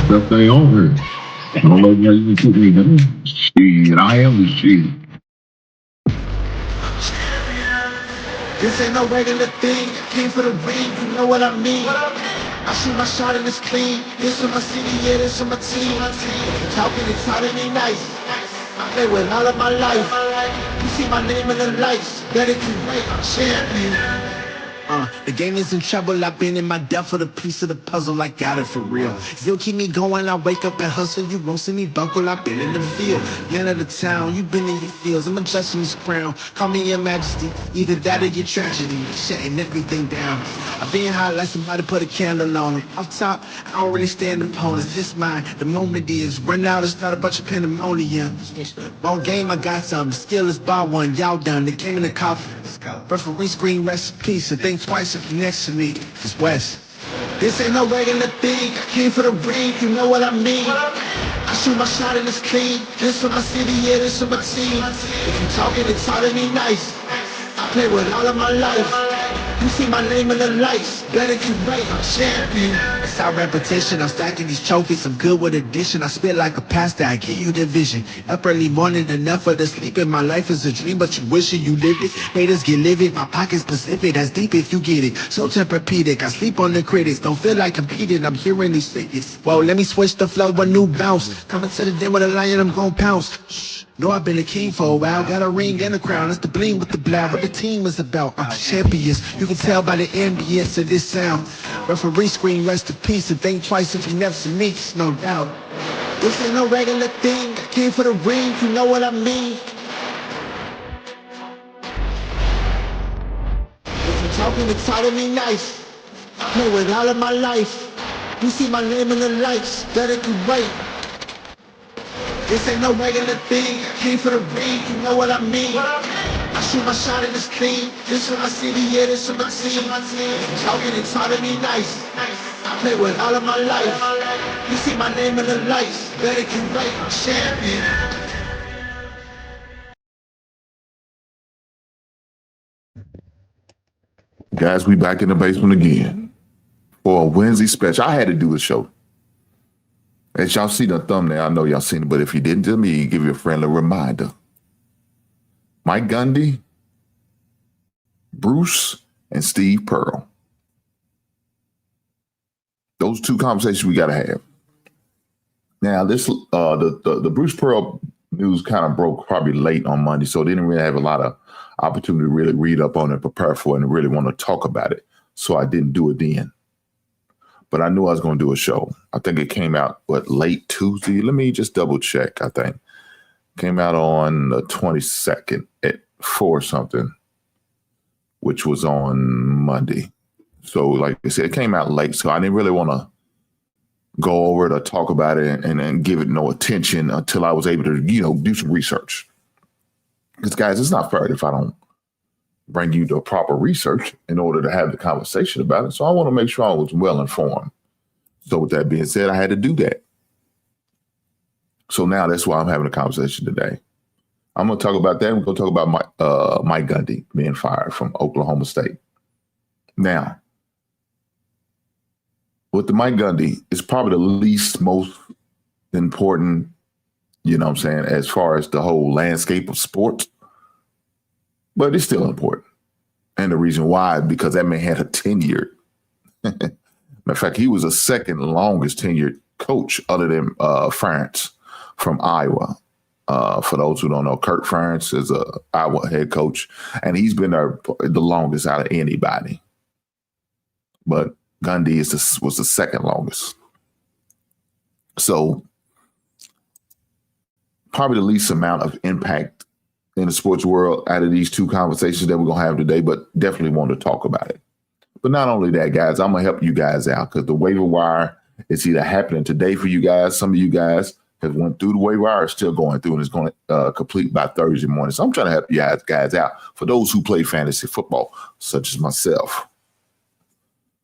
Stuff they own her. Don't let you put me down. Shit, I am the shit. This ain't no regular thing. I came for the ring, you know what I mean. I shoot my shot and it's clean. This for my city, yeah, this for my team. Talking and telling me nice. I play with all of my life. You see my name in the lights. Better keep right, I'm champion. The game is in trouble, I've been in my depth for the piece of the puzzle, I got it for real. Still keep me going, I wake up and hustle, you won't see me buckle, I've been in the field. Man of the town, you been in your fields, I'm adjusting this crown. Call me your majesty, either that or your tragedy, shutting everything down. I've been high like somebody put a candle on it. Off top, I don't really stand opponents, this mine, the moment is. Run out, it's not a bunch of pandemonium. Ball game, I got something, skill is bar one, y'all done, they came in the coffin. Referee screen recipe, so think twice if you're next to me. It's West. This ain't no regular thing. I came for the ring, you know what I mean. I shoot my shot and it's clean. This for my city, yeah, this for my team. If you talking, it's telling me nice. I play with all of my life. You see my name in the lights. Better keep right, I'm champion. It's our repetition, I'm stacking these trophies. I'm good with addition, I spit like a pastor, I give you the vision. Up early morning, enough for the sleeping. My life is a dream, but you wishing you lived it. Haters get livid, my pocket's specific. That's deep if you get it. So Tempur-Pedic, I sleep on the critics. Don't feel like competing, I'm hearing these things. Whoa, let me switch the flow, a new bounce. Coming to the den with a lion, I'm gon' pounce. Shh. Know I've been a king for a while, got a ring and a crown. That's the bling with the blow, what the team is about. Champions, you can tell by the ambience of this sound. Referee screen, rest in peace, and think twice if you never see me, no doubt. This ain't no regular thing, I came for the ring, you know what I mean. If you're talking, it's telling me nice. I play with all of my life. You see my name in the lights, better keep right. This ain't no regular thing. I came for the ring, you know what I mean. I shoot my shot and it's clean. This for my city, yeah, this for my team. Talking and telling me nice. I play with all of my life. You see my name in the lights. Better keep right, I'm champion. Guys, we back in the basement again for a Wednesday special. I had to do a show. As y'all see the thumbnail, I know y'all seen it, but if you didn't, tell me, give you a friendly reminder. Mike Gundy, Bruce, and Steve Pearl. Those two conversations we gotta have. Now, this the Bruce Pearl news kind of broke probably late on Monday, so they didn't really have a lot of opportunity to really read up on it, prepare for it, and really want to talk about it. So I didn't do it then. But I knew I was going to do a show. I think it came out, late Tuesday? Let me just double check, I think. Came out on the 22nd at 4 something, which was on Monday. So like I said, it came out late, so I didn't really want to go over it or talk about it and give it no attention until I was able to, do some research. Because, guys, it's not fair if I don't bring you the proper research in order to have the conversation about it. So I want to make sure I was well informed. So with that being said, I had to do that. So now that's why I'm having a conversation today. I'm going to talk about that. We're going to talk about Mike Gundy being fired from Oklahoma State. Now, with the Mike Gundy, it's probably the least most important, as far as the whole landscape of sports. But it's still important. And the reason why, because that man had a tenure. Matter of fact, he was the second longest tenured coach other than Ferentz from Iowa. For those who don't know, Kirk Ferentz is a Iowa head coach, and he's been there the longest out of anybody. But Gundy was the second longest. So probably the least amount of impact in the sports world out of these two conversations that we're going to have today, but definitely want to talk about it. But not only that, guys, I'm going to help you guys out because the waiver wire is either happening today for you guys. Some of you guys have went through the waiver wire, are still going through, and it's going to complete by Thursday morning. So I'm trying to help you guys out for those who play fantasy football, such as myself.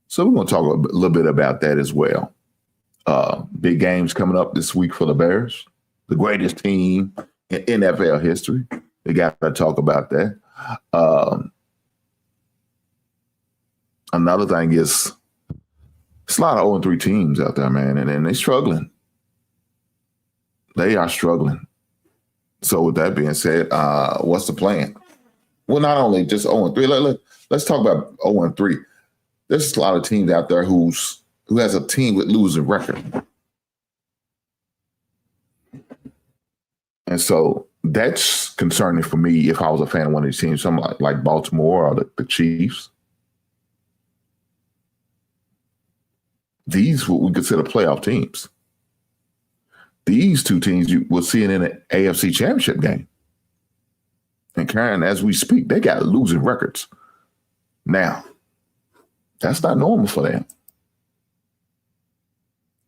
So we're going to talk a little bit about that as well. Big games coming up this week for the Bears, the greatest team in NFL history. They got to talk about that. Another thing is, it's a lot of 0-3 teams out there, man, and they're struggling. They are struggling. So with that being said, what's the plan? Well, not only just 0-3. Let's talk about 0-3. There's a lot of teams out there who has a team with losing record. And so that's concerning for me if I was a fan of one of these teams, something like Baltimore or the Chiefs. These what we consider playoff teams. These two teams you will see in an AFC Championship game. And Karen, as we speak, they got losing records. Now, that's not normal for them.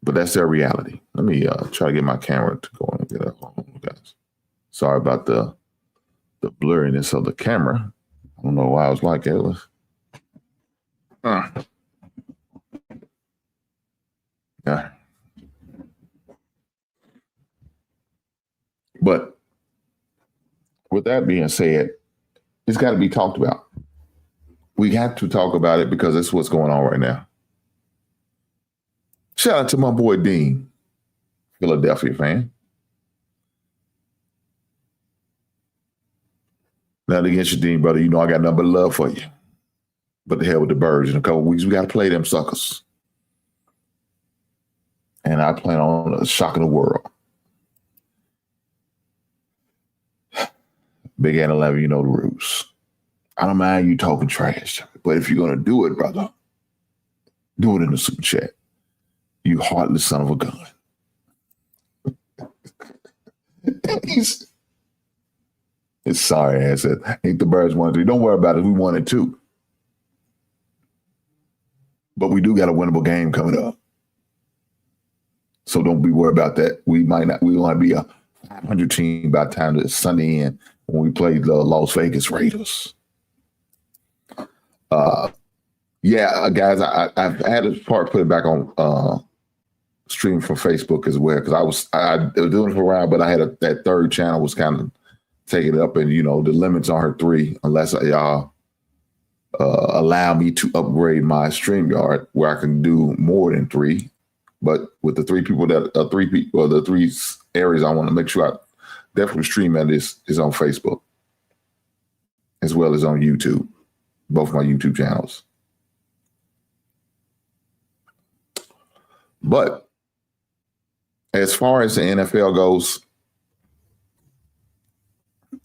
But that's their reality. Let me try to get my camera to go on and get up on you guys. Sorry about the blurriness of the camera. I don't know why I was like that. Yeah. But with that being said, it's got to be talked about. We have to talk about it because that's what's going on right now. Shout out to my boy Dean, Philadelphia fan. Nothing against you, Dean, brother. You know I got nothing but love for you. But the hell with the Birds. In a couple of weeks, we got to play them suckers. And I plan on shocking the world. Big Ann 11, you know the rules. I don't mind you talking trash, but if you're going to do it, brother, do it in the super chat. You heartless son of a gun. It's sorry, I said. Ain't the Birds 1-3. Don't worry about it. We won it too. But we do got a winnable game coming up. So don't be worried about that. We might be a 500 team by the time the Sunday end when we play the Las Vegas Raiders. Guys, I've had a part put it back on stream from Facebook as well because I was doing it for a while, but I had that third channel was kind of taking it up, and the limits on her 3 unless y'all allow me to upgrade my StreamYard where I can do more than 3. But with the 3 people the 3 areas I want to make sure I definitely stream at is on Facebook as well as on YouTube, both my YouTube channels. But as far as the NFL goes,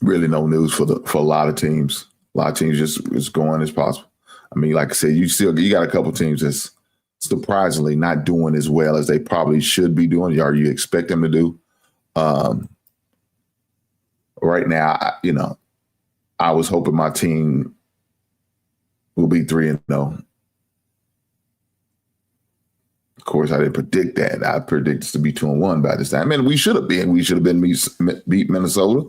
really no news for a lot of teams. A lot of teams just as going as possible. I mean, like I said, you got a couple teams that's surprisingly not doing as well as they probably should be doing, or you expect them to do. Right now, I was hoping my team will be 3-0. Of course, I didn't predict that. I predicted us to be 2-1 by this time. And we should have been. We should have been beat Minnesota.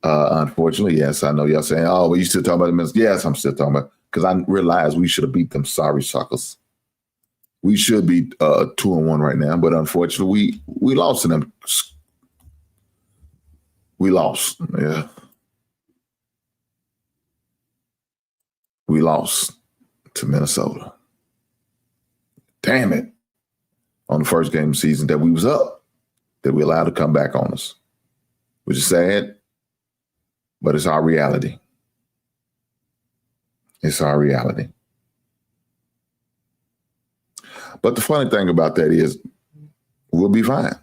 Unfortunately, yes, I know y'all saying, "Oh, well, you still talking about Minnesota?" Yes, I'm still talking about because I realized we should have beat them. Sorry, suckers. We should be 2-1 right now, but unfortunately, we lost to them. We lost. Yeah, we lost to Minnesota. Damn it! On the first game of the season that we was up, that we allowed to come back on us, which is sad, but it's our reality. It's our reality. But the funny thing about that is we'll be fine.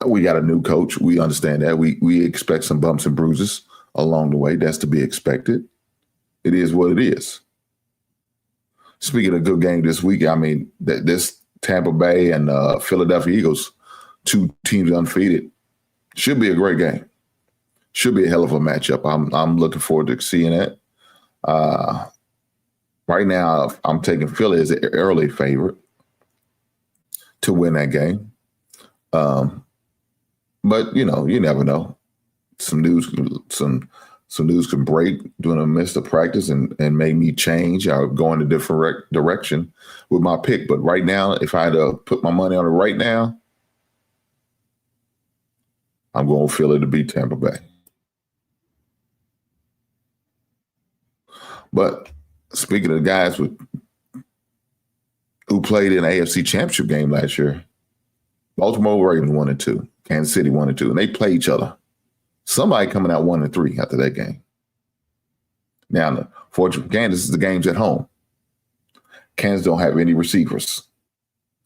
We got a new coach. We understand that. We expect some bumps and bruises along the way. That's to be expected. It is what it is. Speaking of good game this week, I mean, this Tampa Bay and Philadelphia Eagles, 2 teams undefeated, should be a great game. Should be a hell of a matchup. I'm looking forward to seeing it. Right now, I'm taking Philly as an early favorite to win that game. But you never know. Some news can break during the midst of practice and make me change or go in a different direction with my pick. But right now, if I had to put my money on it right now, I'm going to Philly to beat Tampa Bay. But speaking of the guys who played in the AFC Championship game last year, Baltimore Ravens 1-2. Kansas City 1-2. And they play each other. Somebody coming out 1-3 after that game. Now, the fortune for Kansas is the game's at home. Kansas don't have any receivers.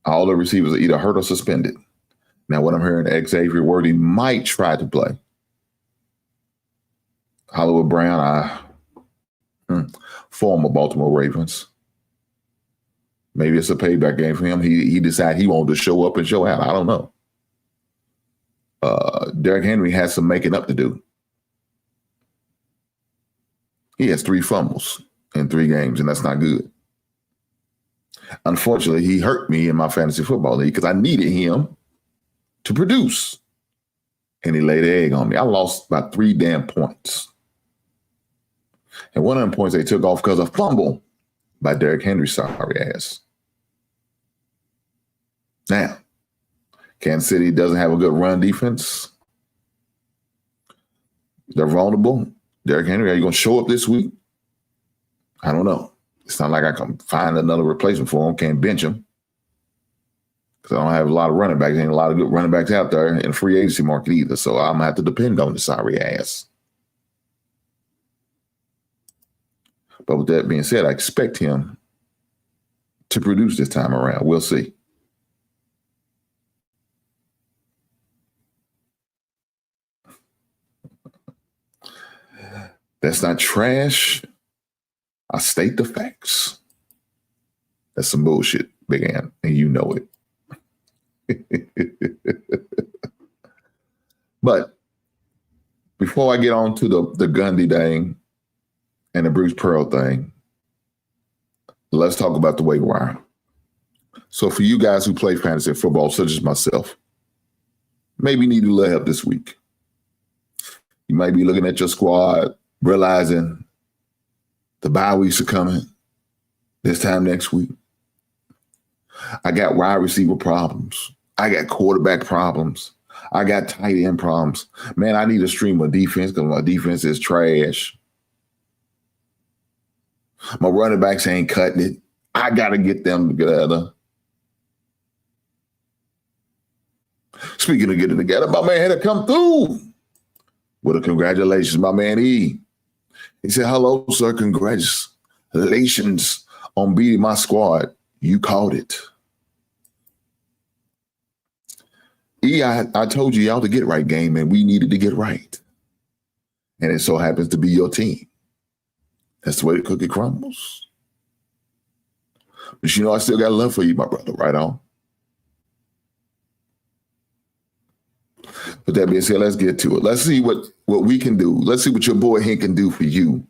All the receivers are either hurt or suspended. Now, what I'm hearing, Xavier Worthy might try to play. Hollywood Brown, former Baltimore Ravens. Maybe it's a payback game for him. He decided he wanted to show up and show out. I don't know. Derrick Henry has some making up to do. He has 3 fumbles in 3 games, and that's not good. Unfortunately, he hurt me in my fantasy football league because I needed him to produce. And he laid an egg on me. I lost by 3 damn points. And one of them points they took off because of fumble by Derrick Henry, sorry ass. Now, Kansas City doesn't have a good run defense. They're vulnerable. Derrick Henry, are you going to show up this week? I don't know. It's not like I can find another replacement for him. Can't bench him. Because I don't have a lot of running backs. Ain't a lot of good running backs out there in the free agency market either. So I'm going to have to depend on the sorry ass. But with that being said, I expect him to produce this time around. We'll see. That's not trash. I state the facts. That's some bullshit, Big Ant, and you know it. But before I get on to the Gundy thing and the Bruce Pearl thing, let's talk about the waiver wire. So for you guys who play fantasy football, such as myself, maybe need a little help this week. You might be looking at your squad, realizing the bye weeks are coming this time next week. I got wide receiver problems. I got quarterback problems. I got tight end problems. Man, I need a stream of defense because my defense is trash. My running backs ain't cutting it. I got to get them together. Speaking of getting together, my man had to come through with a congratulations, my man E. He said, hello, sir. Congratulations on beating my squad. You called it. E, I told you y'all to get right game, and we needed to get right. And it so happens to be your team. That's the way the cookie crumbles. But you know, I still got love for you, my brother. Right on. With that being said, let's get to it. Let's see what we can do. Let's see what your boy Hank can do for you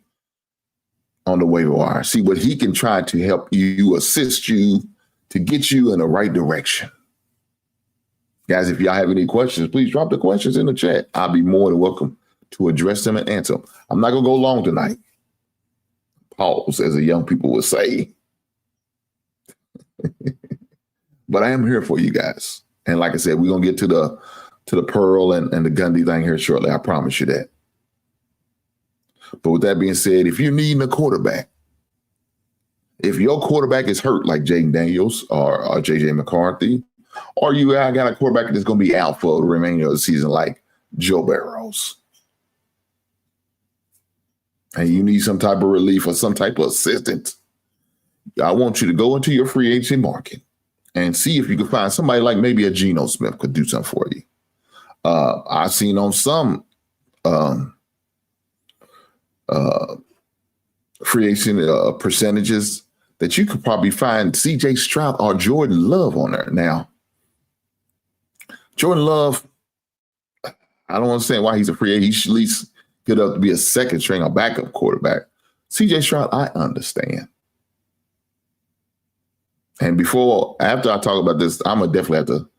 on the waiver wire. See what he can try to help you, assist you, to get you in the right direction. Guys, if y'all have any questions, please drop the questions in the chat. I'll be more than welcome to address them and answer them. I'm not going to go long tonight. Pause, as the young people would say. But I am here for you guys. And like I said, we're going to get to the Pearl and the Gundy thing here shortly. I promise you that. But with that being said, if you need a quarterback, if your quarterback is hurt like Jaden Daniels or J.J. McCarthy, or you got a quarterback that's going to be out for the remainder of the season like Joe Burrows, and you need some type of relief or some type of assistance, I want you to go into your free agency market and see if you can find somebody like maybe a Geno Smith could do something for you. I've seen on some free agency percentages that you could probably find C.J. Stroud or Jordan Love on there. Now, Jordan Love, I don't understand why he's a free agent. He should at least get up to be a second string or backup quarterback. C.J. Stroud, I understand. And after I talk about this, I'm going to definitely have to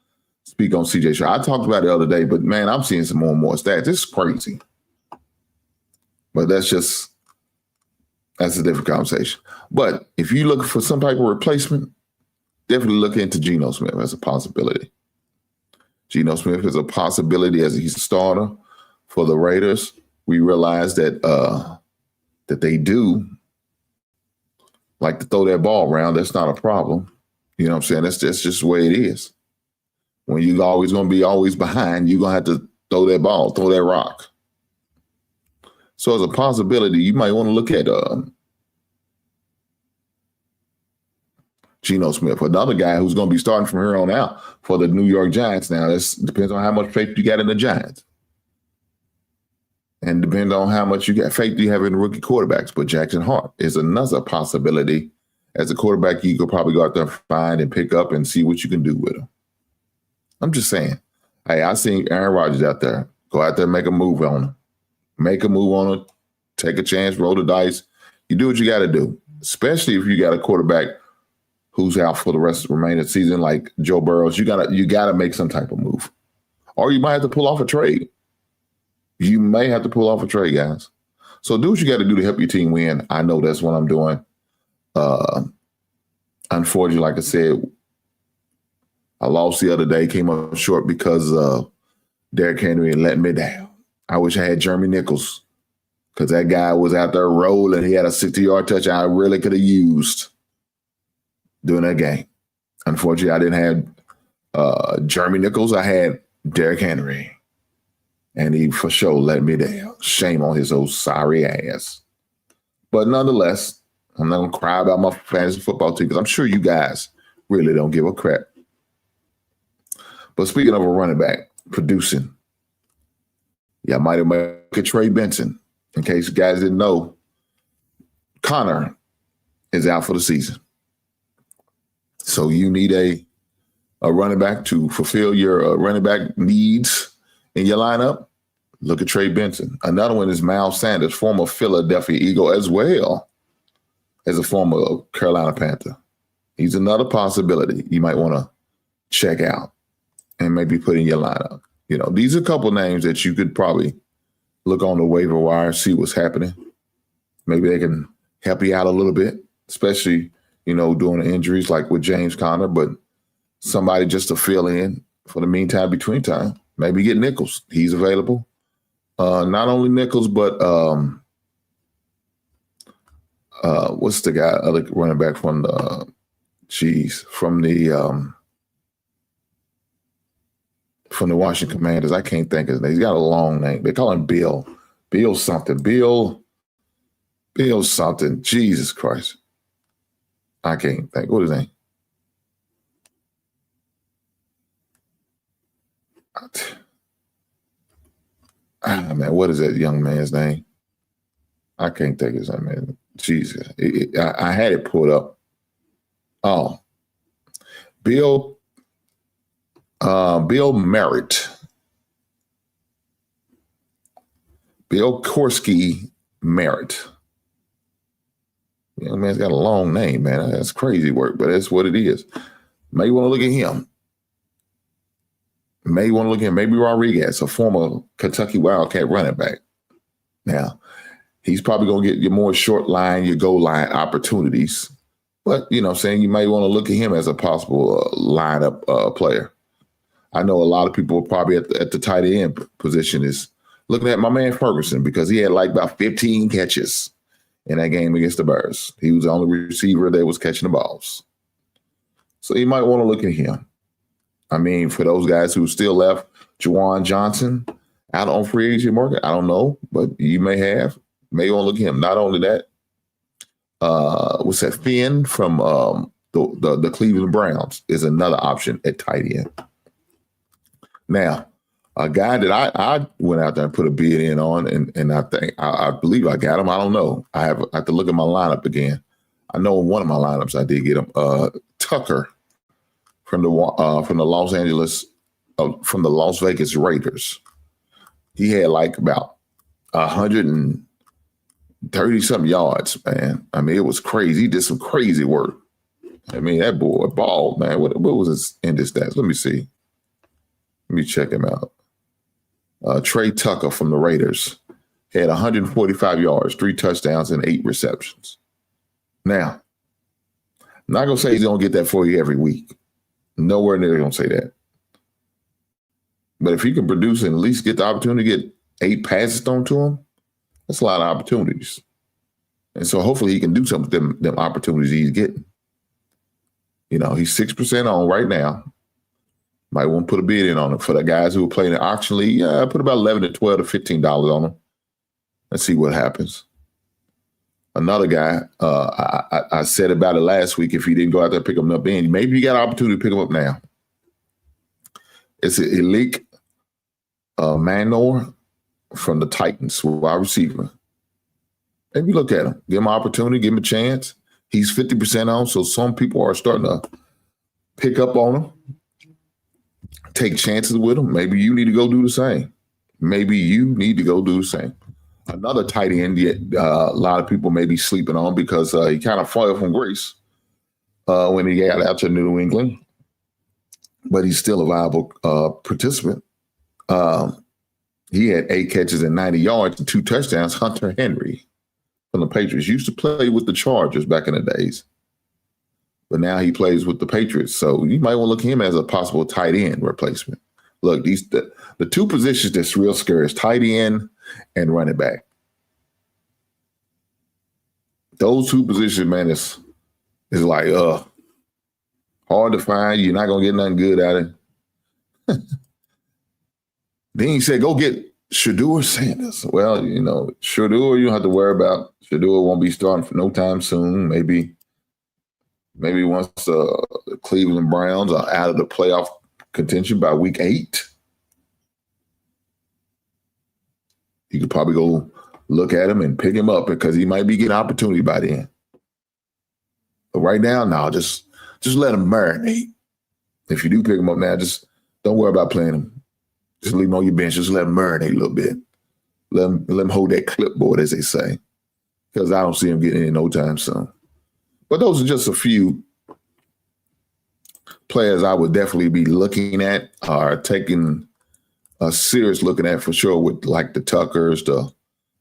speak on C.J. Stroud. I talked about it the other day, but man, I'm seeing some more and more stats. This is crazy. But that's a different conversation. But if you're looking for some type of replacement, definitely look into Geno Smith as a possibility. Geno Smith is a possibility as he's a starter for the Raiders. We realize that that they do like to throw that ball around. That's not a problem. You know what I'm saying? That's just the way it is. when you're always going to be always behind, you're going to have to throw that ball, throw that rock. So as a possibility, you might want to look at Geno Smith, another guy who's going to be starting from here on out for the New York Giants. Now, this depends on how much faith you got in the Giants. And depends on how much faith you have in rookie quarterbacks. But Jackson Hart is another possibility. As a quarterback, you could probably go out there and find and pick up and see what you can do with him. I'm just saying. Hey, I seen Aaron Rodgers out there. Go out there and make a move on him. Make a move on him. Take a chance, roll the dice. You do what you got to do, especially if you got a quarterback who's out for the rest of the remainder of the season like Joe Burrows. You gotta make some type of move. Or you might have to pull off a trade. You may have to pull off a trade, guys. So do what you got to do to help your team win. I know that's what I'm doing. Unfortunately, like I said, I lost the other day, came up short because Derrick Henry let me down. I wish I had Jeremy Nichols because that guy was out there rolling. He had a 60-yard touchdown I really could have used during that game. Unfortunately, I didn't have Jeremy Nichols. I had Derrick Henry. And he for sure let me down. Shame on his old sorry ass. But nonetheless, I'm not going to cry about my fantasy football team because I'm sure you guys really don't give a crap. But speaking of a running back producing, I might have made a Trey Benson. In case you guys didn't know, Connor is out for the season. So you need a running back to fulfill your running back needs in your lineup. Look at Trey Benson. Another one is Miles Sanders, former Philadelphia Eagle, as well as a former Carolina Panther. He's another possibility you might want to check out and maybe put in your lineup. You know, these are a couple names that you could probably look on the waiver wire, see what's happening. Maybe they can help you out a little bit, especially, during the injuries like with James Conner, but somebody just to fill in for the meantime, between time. Maybe get Nichols. He's available. Not only Nichols, but what's the guy, other running back from the Washington Commanders? I can't think of his name. He's got a long name. They call him Bill. Bill something. Bill something. Jesus Christ. I can't think. What is his name? Man, what is that young man's name? I can't think of his name, man. Jesus. I had it pulled up. Oh. Bill Merritt. Bill Korsky Merritt. Young man's got a long name, man. That's crazy work, but that's what it is. May want to look at him. Maybe Rodriguez, a former Kentucky Wildcat running back. Now, he's probably going to get your more short line, your goal line opportunities. But, you might want to look at him as a possible lineup player. I know a lot of people probably at the tight end position is looking at my man Ferguson because he had like about 15 catches in that game against the Bears. He was the only receiver that was catching the balls. So you might want to look at him. I mean, for those guys who still left, Juwan Johnson out on free agency market, I don't know, but you may want to look at him. Not only that, what's that? Finn from the Cleveland Browns is another option at tight end. Now, a guy that I went out there and put a bid in on, and I believe I got him. I don't know. I have to look at my lineup again. I know in one of my lineups I did get him. Tucker from the Las Vegas Raiders. He had like about 130-something yards, man. I mean, it was crazy. He did some crazy work. I mean, that boy balled, man. What was his in this stats? Let me see. Let me check him out. Trey Tucker from the Raiders had 145 yards, 3 touchdowns, and 8 receptions. Now, I'm not going to say he's going to get that for you every week. Nowhere near going to say that. But if he can produce and at least get the opportunity to get 8 passes thrown to him, that's a lot of opportunities. And so hopefully he can do something with them opportunities he's getting. He's 6% on right now. Might want to put a bid in on it. For the guys who are playing in auction league, yeah, I put about $11 to $12 to $15 on them. Let's see what happens. Another guy, I said about it last week. If you didn't go out there and pick him up then, maybe you got an opportunity to pick him up now. It's an elite Manor from the Titans, wide receiver. Maybe look at him. Give him an opportunity, give him a chance. He's 50% on, so some people are starting to pick up on him, take chances with him. Maybe you need to go do the same. Another tight end, a lot of people may be sleeping on because he kind of fell from grace when he got out to New England, but he's still a viable participant. He had 8 catches and 90 yards and 2 touchdowns. Hunter Henry from the Patriots used to play with the Chargers back in the days, but now he plays with the Patriots. So you might want to look at him as a possible tight end replacement. Look, the 2 positions that's real scary is tight end and running back. Those 2 positions, man, is like hard to find. You're not gonna get nothing good out of it. Then he said, go get Shedeur Sanders. Well, Shedeur, you don't have to worry about. Shedeur won't be starting for no time soon. Maybe once the Cleveland Browns are out of the playoff contention by week 8, you could probably go look at him and pick him up because he might be getting opportunity by then. But right now, no, just let him marinate. If you do pick him up now, just don't worry about playing him. Just leave him on your bench. Just let him marinate a little bit. Let him hold that clipboard, as they say, because I don't see him getting in no time soon. But those are just a few players I would definitely be looking at or taking a serious looking at for sure, with like the Tuckers, the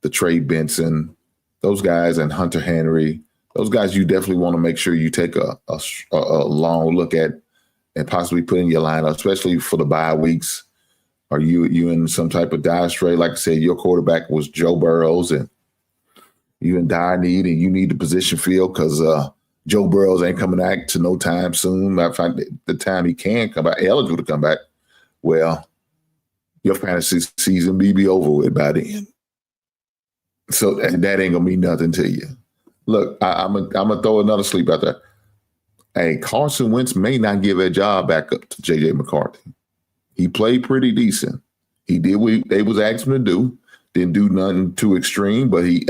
Trey Benson, those guys, and Hunter Henry. Those guys you definitely want to make sure you take a long look at and possibly put in your lineup, especially for the bye weeks. Are you in some type of dire strait? Like I said, your quarterback was Joe Burrows, and you in dire need, and you need the position filled because Joe Burrows ain't coming back to no time soon. Matter of fact, the time he can come back, eligible to come back, well, your fantasy season be over with by then. So that ain't gonna mean nothing to you. Look, I'm gonna throw another sleep out there. Hey, Carson Wentz may not give a job back up to J.J. McCarthy. He played pretty decent. He did what they was asking him to do. Didn't do nothing too extreme, but he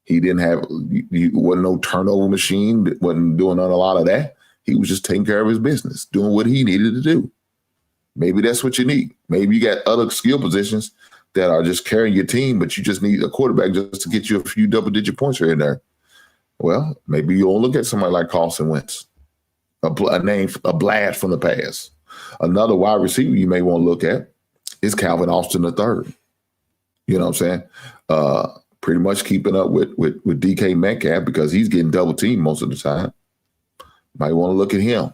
didn't have, he wasn't no turnover machine, wasn't doing a lot of that. He was just taking care of his business, doing what he needed to do. Maybe that's what you need. Maybe you got other skill positions that are just carrying your team, but you just need a quarterback just to get you a few double-digit points here and there. Well, maybe you'll look at somebody like Carson Wentz, a blast from the past. Another wide receiver you may want to look at is Calvin Austin III. You know what I'm saying? Pretty much keeping up with DK Metcalf because he's getting double teamed most of the time. Might want to look at him.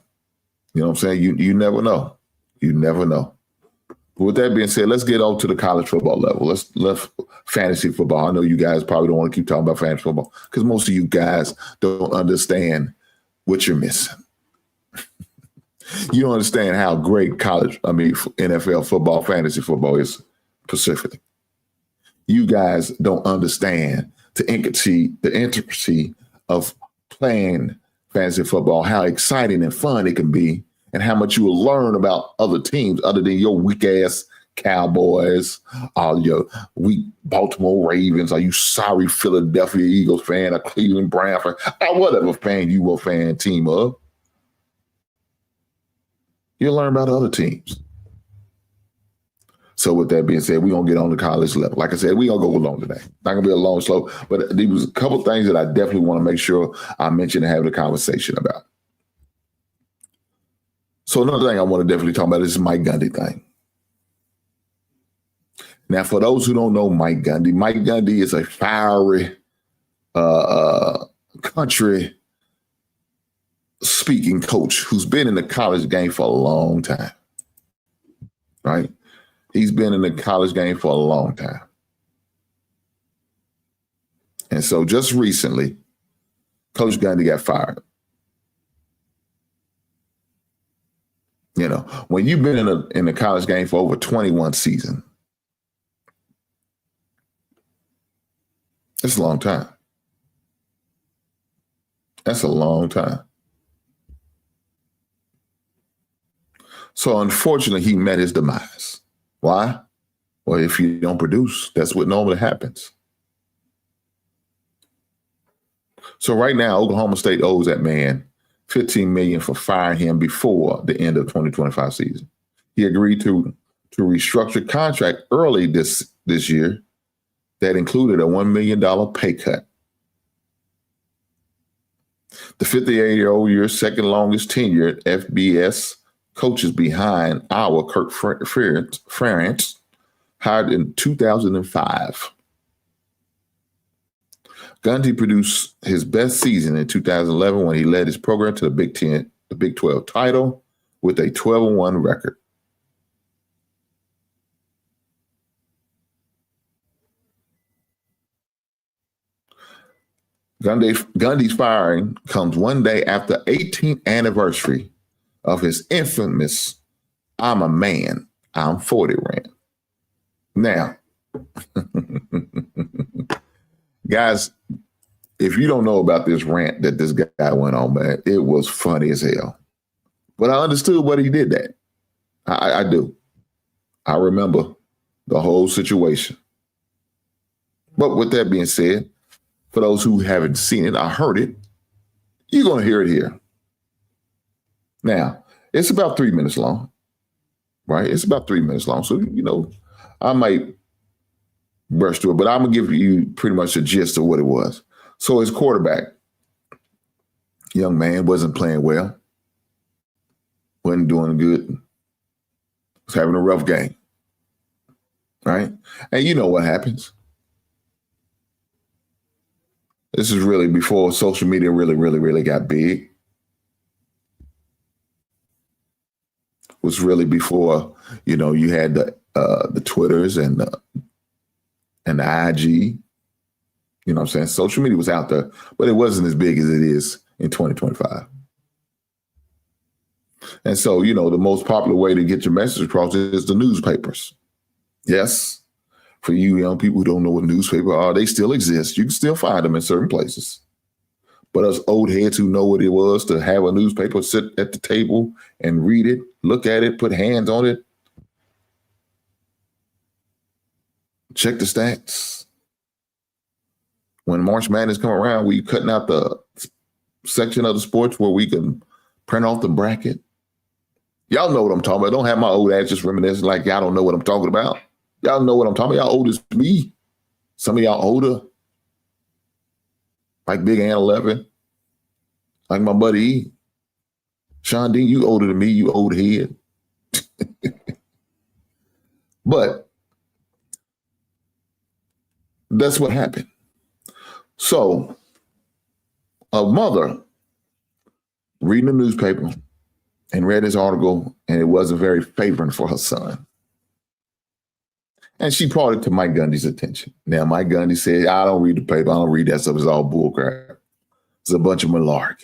You know what I'm saying? You never know. You never know. With that being said, let's get on to the college football level. Let's fantasy football. I know you guys probably don't want to keep talking about fantasy football because most of you guys don't understand what you're missing. You don't understand how great NFL football, fantasy football is specifically. You guys don't understand the intricacy of playing fantasy football, how exciting and fun it can be, and how much you will learn about other teams other than your weak-ass Cowboys, or your weak Baltimore Ravens, or you sorry Philadelphia Eagles fan, or Cleveland Brown fan, or whatever fan you will fan team of. You'll learn about other teams. So with that being said, we're going to get on the college level. Like I said, we're going to go along today. Not going to be a long, slow, but there was a couple things that I definitely want to make sure I mention and have a conversation about. So another thing I want to definitely talk about is this Mike Gundy thing. Now, for those who don't know Mike Gundy is a fiery country speaking coach who's been in the college game for a long time, right? He's been in the college game for a long time. And so just recently, Coach Gundy got fired. You know, when you've been in a college game for over 21 seasons, it's a long time. That's a long time. So unfortunately, he met his demise. Why? Well, if you don't produce, that's what normally happens. So right now, Oklahoma State owes that man $15 million for firing him before the end of 2025 season. He agreed to restructure contract early this year that included a $1 million pay cut. The 58-year-old year's second longest tenured FBS coaches behind our Kirk Ferentz, hired in 2005. Gundy produced his best season in 2011 when he led his program to the Big 12 title with a 12-1 record. Gundy's firing comes one day after 18th anniversary of his infamous "I'm a man, I'm 40" rant. Now, guys, if you don't know about this rant that this guy went on, man, it was funny as hell. But I understood what he did that. I do. I remember the whole situation. But with that being said, for those who haven't seen it, I heard it, you're going to hear it here. Now, it's about 3 minutes long, right? It's about 3 minutes long. So, you know, I might brush through it, but I'm going to give you pretty much a gist of what it was. So his quarterback, young man, wasn't playing well, wasn't doing good, was having a rough game, right? And you know what happens. This is really before social media really got big. It was really before, you know, you had the Twitters and the IG. You know what I'm saying? Social media was out there, but it wasn't as big as it is in 2025. And so, you know, the most popular way to get your message across is the newspapers. Yes. For you young people who don't know what newspapers are, they still exist. You can still find them in certain places. But us old heads who know what it was to have a newspaper, sit at the table and read it, look at it, put hands on it, check the stats. When March Madness come around, we cutting out the section of the sports where we can print off the bracket. Y'all know what I'm talking about. Don't have my old ass just reminiscing like y'all don't know what I'm talking about. Y'all know what I'm talking about. Y'all old as me. Some of y'all older. Like Big Ant 11. Like my buddy E. Sean Dean, you older than me, you old head. But that's what happened. So a mother reading the newspaper and read this article, and it wasn't very favoring for her son. And she brought it to Mike Gundy's attention. Now, Mike Gundy said, I don't read the paper. I don't read that stuff. It's all bullcrap. It's a bunch of malarkey.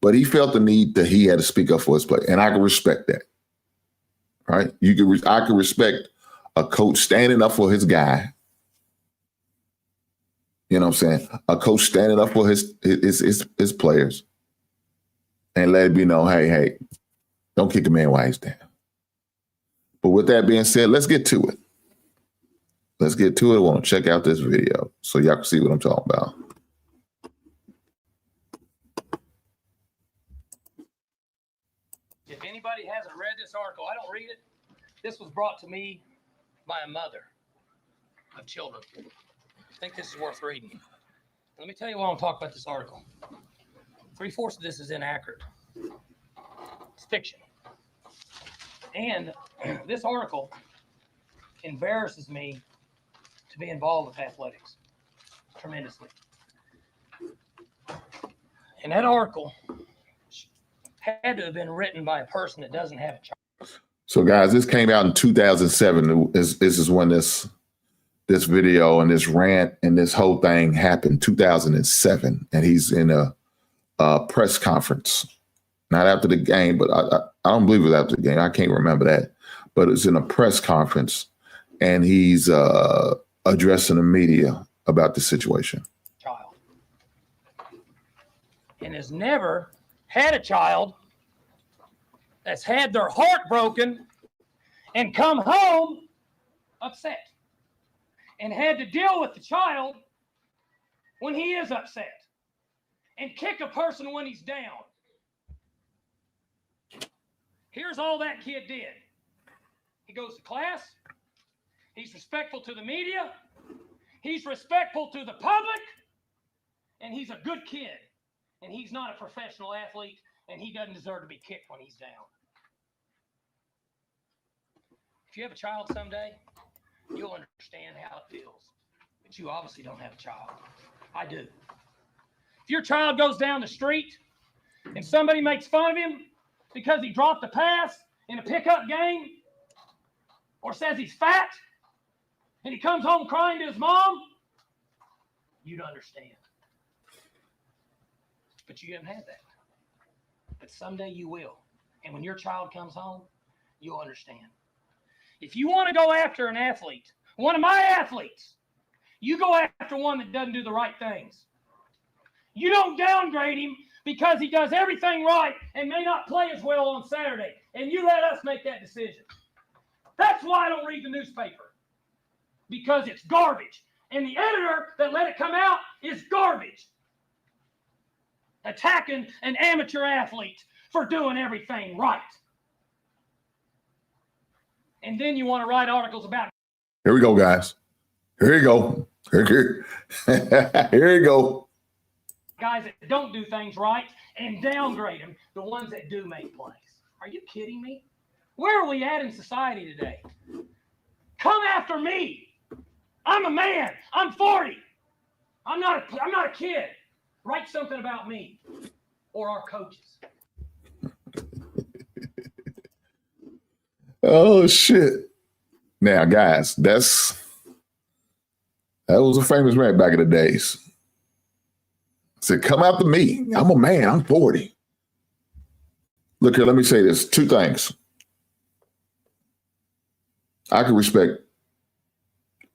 But he felt the need that he had to speak up for his player. And I can respect that. Right? I can respect a coach standing up for his guy. You know what I'm saying? A coach standing up for his players and let it be known, hey, don't kick a man while he's down. But with that being said, let's get to it. Let's get to it. I want to check out this video so y'all can see what I'm talking about. If anybody hasn't read this article, I don't read it. This was brought to me by a mother of children. I think this is worth reading. Let me tell you why I'm talking about this article. 3/4 of this is inaccurate. It's fiction. And this article embarrasses me to be involved with athletics tremendously. And that article had to have been written by a person that doesn't have a child. So, guys, this came out in 2007. This is when this video and this rant and this whole thing happened, 2007. And he's in a press conference. not after the game, but I don't believe it was after the game. I can't remember that. But it's in a press conference, and he's addressing the media about the situation. Child. And has never had a child that's had their heart broken and come home upset and had to deal with the child when he is upset and kick a person when he's down. Here's all that kid did. He goes to class. He's respectful to the media. He's respectful to the public. And he's a good kid. And he's not a professional athlete. And he doesn't deserve to be kicked when he's down. If you have a child someday, you'll understand how it feels. But you obviously don't have a child. I do. If your child goes down the street and somebody makes fun of him because he dropped a pass in a pickup game, or says he's fat, and he comes home crying to his mom, you'd understand. But you haven't had that. But someday you will. And when your child comes home, you'll understand. If you want to go after an athlete, one of my athletes, you go after one that doesn't do the right things. You don't downgrade him because he does everything right and may not play as well on Saturday. And you let us make that decision. That's why I don't read the newspaper. Because it's garbage. And the editor that let it come out is garbage. Attacking an amateur athlete for doing everything right. And then you want to write articles about. Here we go, guys. Here you go. Here you go. Guys that don't do things right and downgrade them, the ones that do make plays. Are you kidding me? Where are we at in society today? Come after me. I'm a man. I'm 40. I'm not a kid. Write something about me or our coaches. Oh shit. Now, guys, that was a famous man back in the days. Said, come after me. I'm a man. I'm 40. Look here, let me say this. Two things. I can respect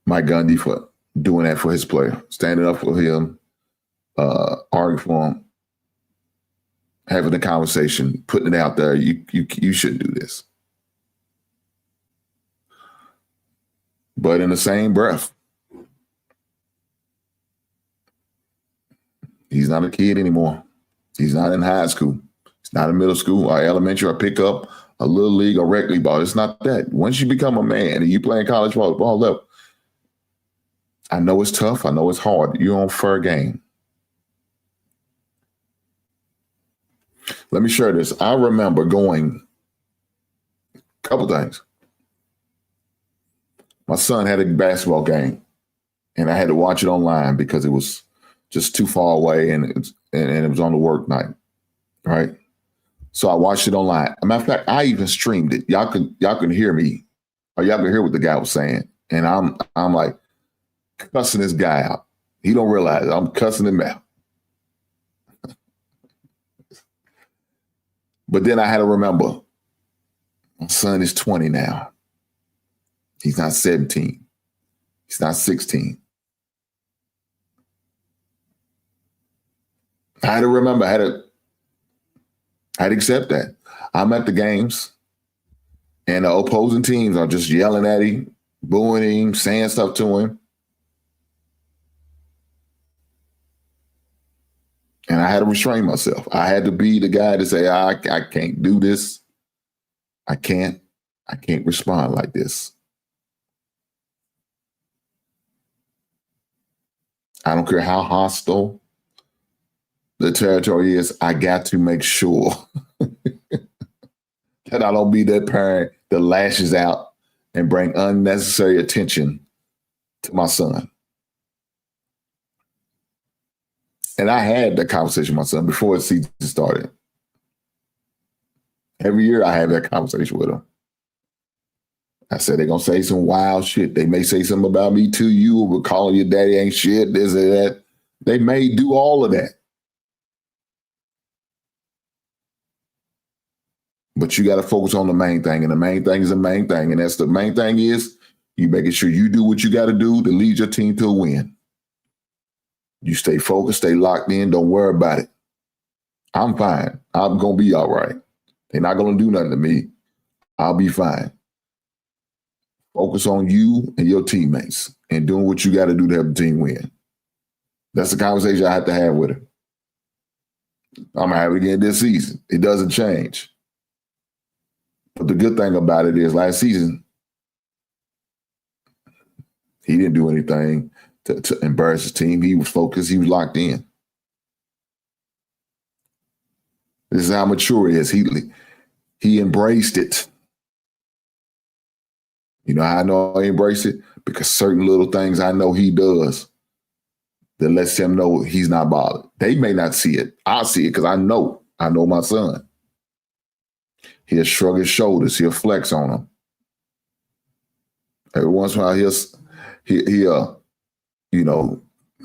Mike Gundy for doing that for his player, standing up for him, arguing for him, having a conversation, putting it out there. You shouldn't do this. But in the same breath, he's not a kid anymore. He's not in high school. He's not in middle school or elementary or pickup, a little league or rec league ball. It's not that. Once you become a man and you play in college ball level, I know it's tough. I know it's hard. You're on fair game. Let me share this. I remember going a couple things. My son had a basketball game, and I had to watch it online because it was just too far away, and it was on the work night, right? So I watched it online. As a matter of fact, I even streamed it. Y'all can hear me, or y'all can hear what the guy was saying, and I'm like cussing this guy out. He don't realize it. I'm cussing him out. But then I had to remember, my son is 20 now. He's not 17. He's not 16. I had to remember, I had to accept that. I'm at the games, and the opposing teams are just yelling at him, booing him, saying stuff to him. And I had to restrain myself. I had to be the guy to say, I can't do this. I can't respond like this. I don't care how hostile the territory is. I got to make sure that I don't be that parent that lashes out and bring unnecessary attention to my son. And I had that conversation with my son before the season started. Every year I have that conversation with him. I said, they're going to say some wild shit. They may say something about me to you, or calling your daddy ain't shit, this or that. They may do all of that. But you got to focus on the main thing, and the main thing is the main thing, and that's the main thing is you making sure you do what you got to do to lead your team to a win. You stay focused, stay locked in, don't worry about it. I'm fine. I'm going to be all right. They're not going to do nothing to me. I'll be fine. Focus on you and your teammates and doing what you got to do to help the team win. That's the conversation I have to have with him. I'm going to have it again this season. It doesn't change. But the good thing about it is last season, he didn't do anything to embarrass his team. He was focused. He was locked in. This is how mature he is. He embraced it. You know how I know he embraced it? Because certain little things I know he does that lets him know he's not bothered. They may not see it. I see it because I know my son. He'll shrug his shoulders. He'll flex on them. Every once in a while, he'll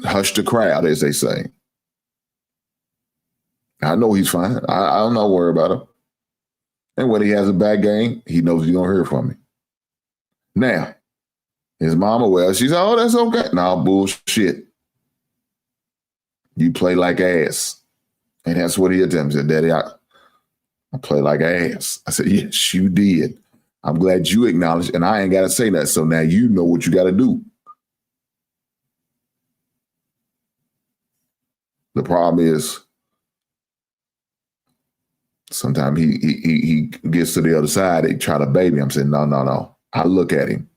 hush the crowd, as they say. I know he's fine. I'm not worried about him. And when he has a bad game, he knows he's going to hear from me. Now, his mama, well, she's, oh, that's okay. No, bullshit. You play like ass. And that's what he attempts. He said, Daddy, I play like ass. I said, yes, you did. I'm glad you acknowledged, and I ain't got to say that. So now you know what you got to do. The problem is sometimes he gets to the other side. They try to baby him. I'm saying, no. I look at him.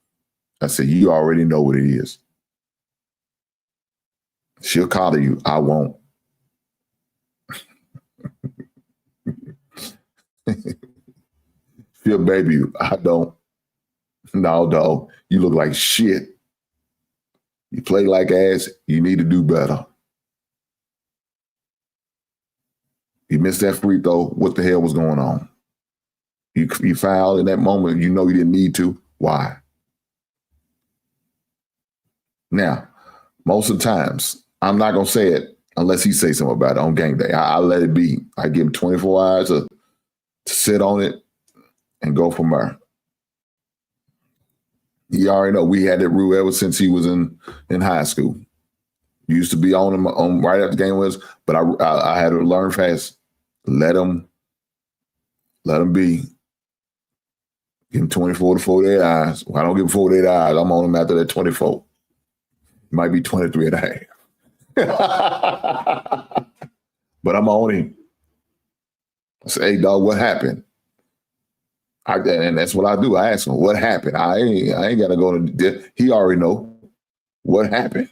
I said, you already know what it is. She'll coddle you. I won't. She'll baby you. I don't. No, dog. You look like shit. You play like ass. You need to do better. You missed that free throw. What the hell was going on? You fouled in that moment. You know you didn't need to. Why? Now, most of the times, I'm not going to say it unless he says something about it on game day. I let it be. I give him 24 hours to sit on it and go from there. You already know we had that rule ever since he was in high school. Used to be on him right after the game was, but I had to learn fast. Let him be. Give him 24 to 48 hours. Well, I don't give him 48 hours. I'm on him after that 24. It might be 23 and a half. But I'm on him. I say, hey, dog, what happened? And that's what I do. I ask him, what happened? I ain't got to go to, he already know what happened.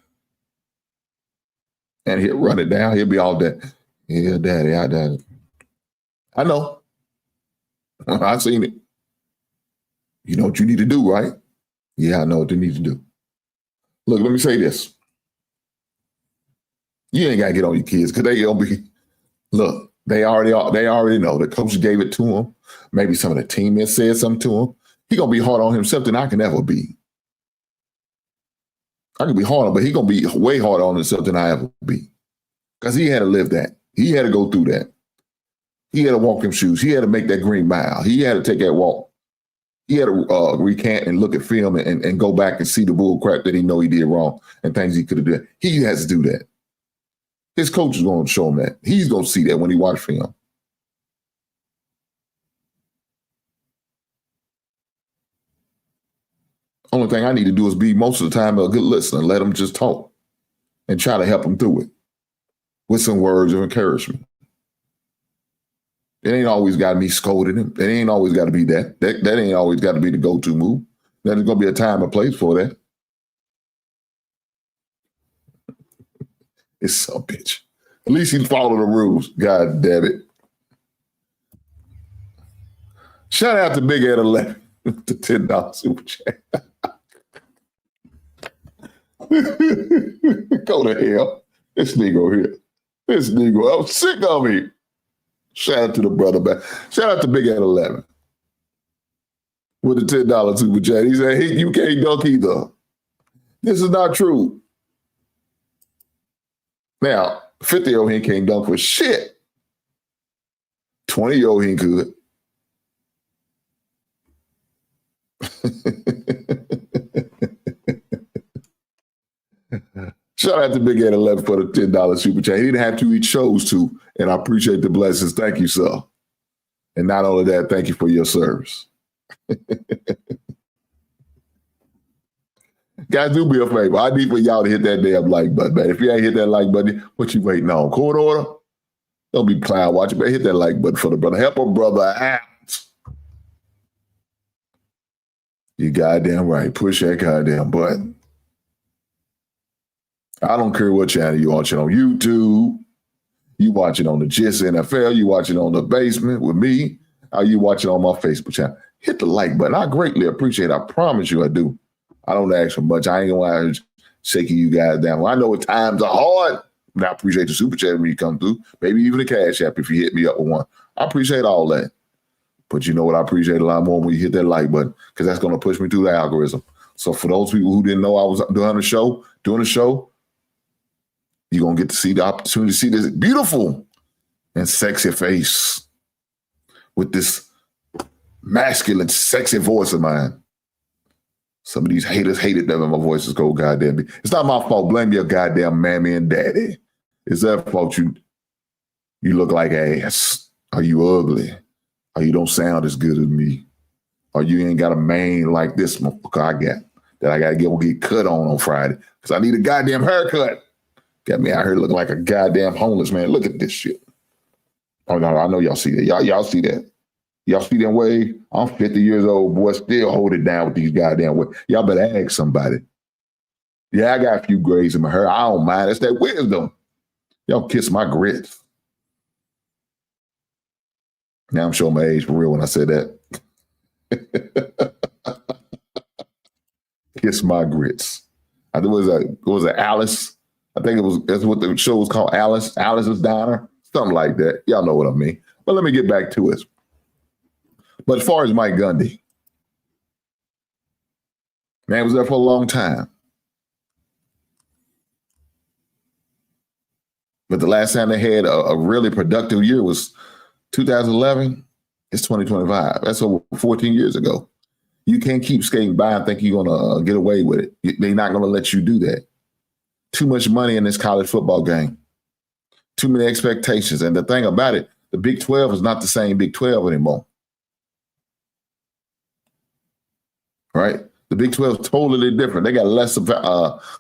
And he'll run it down. He'll be all that. Yeah, Daddy, I know. I seen it. You know what you need to do, right? Yeah, I know what you need to do. Look, let me say this. You ain't got to get on your kids because they going to be, look, they already know. The coach gave it to him. Maybe some of the teammates said something to him. He going to be hard on himself than I can ever be. I can be harder, but he going to be way harder on himself than I ever be. Because he had to live that. He had to go through that. He had to walk them shoes. He had to make that green mile. He had to take that walk. He had to recant and look at film and go back and see the bull crap that he know he did wrong and things he could have done. He has to do that. His coach is going to show him that. He's going to see that when he watch film. Only thing I need to do is be most of the time a good listener. Let him just talk and try to help him through it with some words of encouragement. It ain't always got to be scolding him. It ain't always got to be that. That ain't always got to be the go-to move. There's going to be a time and place for that. It's some bitch. At least he followed the rules. God damn it. Shout out to Big Ed 11 with the $10 super chat. Go to hell. This Negro here. This Negro. I'm sick of me. Shout out to the brother back. Shout out to Big Ed 11 with the $10 super chat. He said, hey, you can't dunk either. This is not true. Now, 50-year-old he can't dunk for shit. 20-year-old he could. Shout out to Big 811 for the $10 super chat. He didn't have to, he chose to, and I appreciate the blessings. Thank you, sir. And not only that, thank you for your service. Guys, do me a favor. I need for y'all to hit that damn like button, man. If you ain't hit that like button, what you waiting on? Court order? Don't be clown watching, man. Hit that like button for the brother. Help a brother out. You goddamn right. Push that goddamn button. I don't care what channel you watching on YouTube. You watching on the Gist NFL. You watching on the basement with me. Or you watching on my Facebook channel. Hit the like button. I greatly appreciate it. I promise you I do. I don't ask for much. I ain't gonna shaking you guys down. Well, I know at times are hard, but I appreciate the super chat when you come through. Maybe even the Cash App if you hit me up with one. I appreciate all that. But you know what? I appreciate a lot more when you hit that like button because that's going to push me through the algorithm. So for those people who didn't know I was doing the show, you're going to get to see the opportunity to see this beautiful and sexy face with this masculine, sexy voice of mine. Some of these haters hated that when my voice is cold, goddamn me. It's not my fault. Blame your goddamn mammy and daddy. It's their fault you look like ass. Or you ugly. Or you don't sound as good as me. Or you ain't got a mane like this motherfucker I got that I got to get cut on Friday because I need a goddamn haircut. Got me out here looking like a goddamn homeless man. Look at this shit. Oh, no, I know y'all see that. Y'all see that. Y'all see that wave? I'm 50 years old, boy, still hold it down with these goddamn waves. Y'all better ask somebody. Yeah, I got a few grays in my hair. I don't mind. It's that wisdom. Y'all kiss my grits. Now I'm showing my age for real when I said that. Kiss my grits. I think it was Alice. I think that's what the show was called, Alice. Alice's Diner. Something like that. Y'all know what I mean. But let me get back to it. But as far as Mike Gundy, man was there for a long time. But the last time they had a really productive year was 2011. It's 2025. That's over 14 years ago. You can't keep skating by and think you're going to get away with it. They're not going to let you do that. Too much money in this college football game. Too many expectations. And the thing about it, the Big 12 is not the same Big 12 anymore. Right? The Big 12 is totally different. They got less of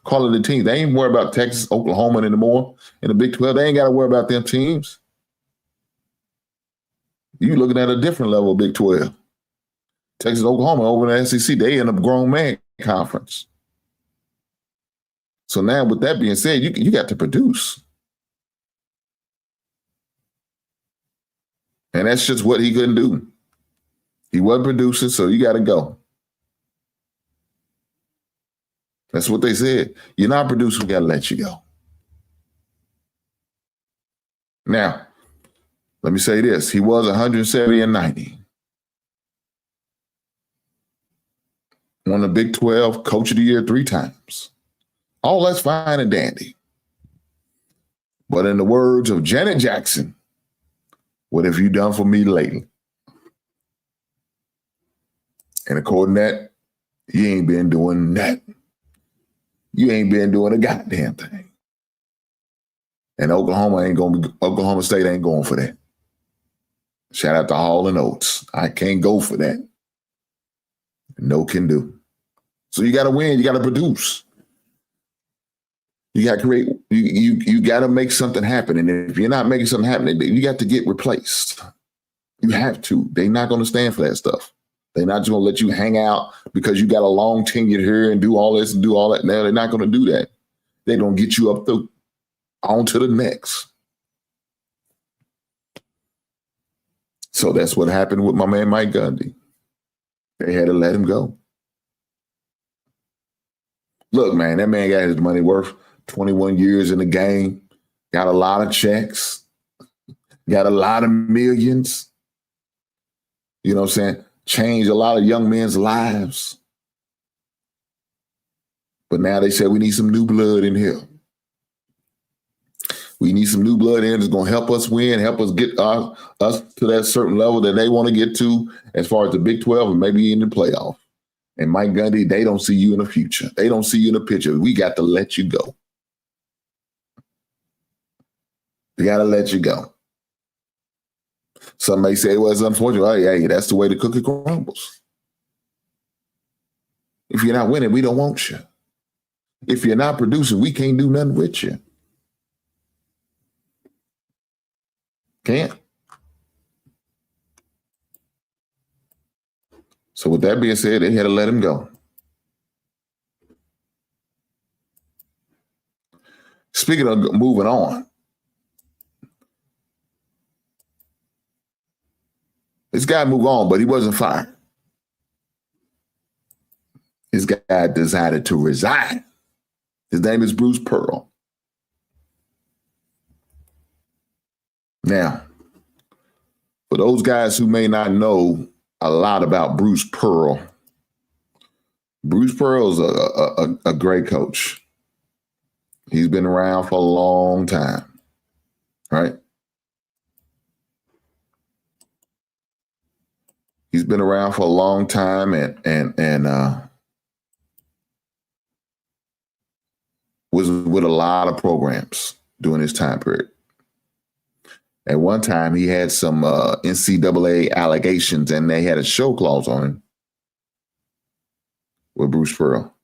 quality teams. They ain't worried about Texas, Oklahoma anymore. In the Big 12, they ain't got to worry about them teams. You looking at a different level of Big 12. Texas, Oklahoma over in the SEC, they in a grown man conference. So now with that being said, you got to produce. And that's just what he couldn't do. He wasn't producing, so you got to go. That's what they said. You're not producing, we got to let you go. Now, let me say this. He was 170 and 90. Won the Big 12 Coach of the Year 3 times. All that's fine and dandy. But in the words of Janet Jackson, what have you done for me lately? And according to that, you ain't been doing nothing. You ain't been doing a goddamn thing. And Oklahoma State ain't going for that. Shout out to Hall and Oates. I can't go for that. No can do. So you got to win. You got to produce. You got to create. You got to make something happen. And if you're not making something happen, you got to get replaced. You have to. They're not going to stand for that stuff. They're not just going to let you hang out because you got a long tenure here and do all this and do all that. No, they're not going to do that. They're going to get you up on to the next. So that's what happened with my man Mike Gundy. They had to let him go. Look, man, that man got his money worth. 21 years in the game. Got a lot of checks. Got a lot of millions. You know what I'm saying? Changed a lot of young men's lives. But now they say we need some new blood in here. We need some new blood in that's going to help us win, help us get us to that certain level that they want to get to as far as the Big 12 and maybe in the playoff. And Mike Gundy, they don't see you in the future. They don't see you in the picture. We got to let you go. We got to let you go. Some may say, well, it's unfortunate. Hey, that's the way the cookie crumbles. If you're not winning, we don't want you. If you're not producing, we can't do nothing with you. Can't. So with that being said, they had to let him go. Speaking of moving on, this guy moved on, but he wasn't fired. This guy decided to resign. His name is Bruce Pearl. Now, for those guys who may not know a lot about Bruce Pearl is a great coach. He's been around for a long time, right? He's been around for a long time and was with a lot of programs during his time period. At one time, he had some NCAA allegations, and they had a show clause on him with Bruce Pearl.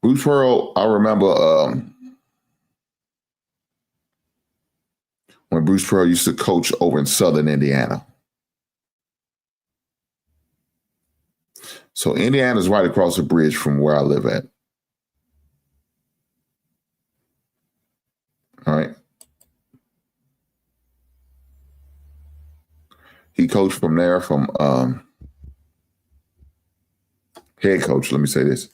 Bruce Pearl, I remember when Bruce Pearl used to coach over in Southern Indiana. So Indiana's right across the bridge from where I live at. All right. He coached from there from head coach, let me say this,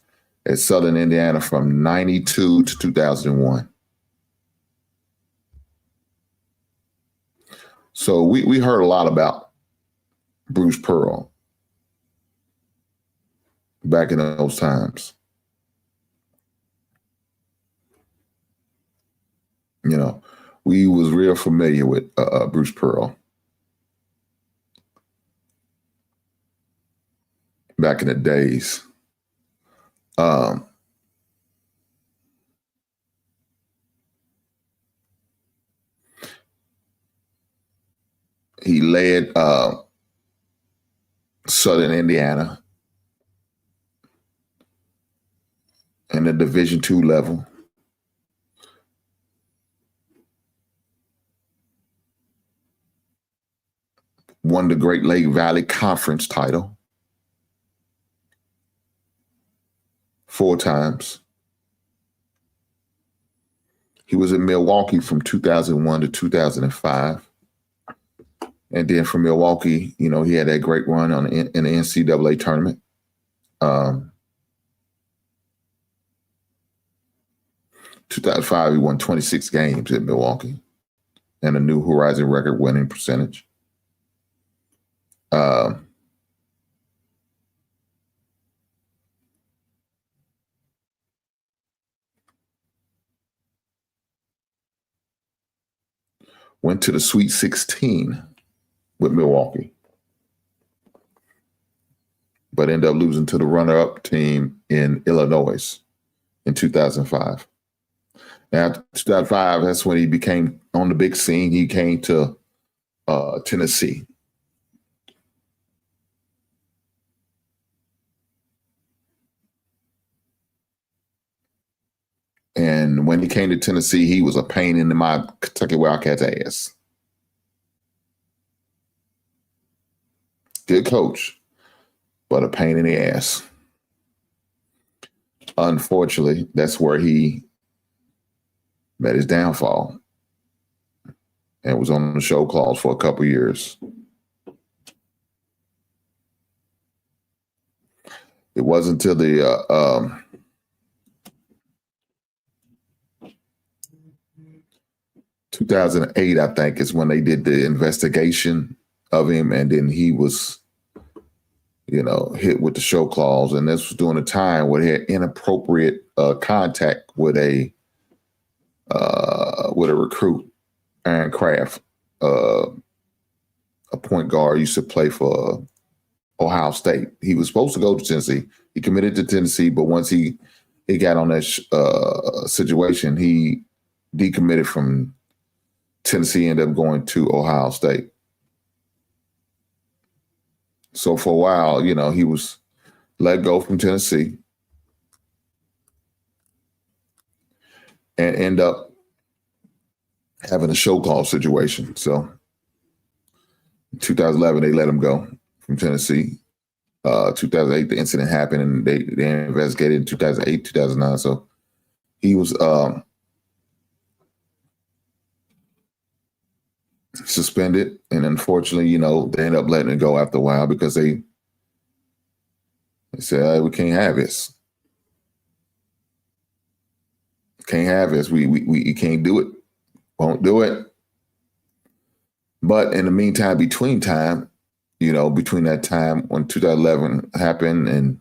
at Southern Indiana from 92 to 2001. So we heard a lot about Bruce Pearl back in those times. You know, we was real familiar with Bruce Pearl back in the days. He led Southern Indiana in the Division II level. Won the Great Lake Valley Conference title 4 times. He was in Milwaukee from 2001 to 2005. And then from Milwaukee, you know, he had that great run in the NCAA tournament. 2005, he won 26 games at Milwaukee and a New Horizon record winning percentage. Went to the Sweet 16 with Milwaukee, but ended up losing to the runner-up team in Illinois in 2005. After 2005, that's when he became on the big scene. He came to Tennessee. And when he came to Tennessee, he was a pain in my Kentucky Wildcats ass. Good coach, but a pain in the ass. Unfortunately, that's where he met his downfall and was on the show clause for a couple years. It wasn't until the 2008, I think, is when they did the investigation of him, and then he was, you know, hit with the show clause. And this was during a time where he had inappropriate contact with a with a recruit, Aaron Kraft, a point guard, used to play for Ohio State. He was supposed to go to Tennessee. He committed to Tennessee, but once he got on that situation, he decommitted from Tennessee, ended up going to Ohio State. So for a while, you know, he was let go from Tennessee and end up having a show call situation. So in 2011, they let him go from Tennessee. 2008, the incident happened, and they investigated in 2008, 2009. So he was suspended, and unfortunately, you know, they ended up letting it go after a while because they said, hey, we can't have this. Can't have this. We can't do it. Won't do it. But in the meantime, between that time when 2011 happened and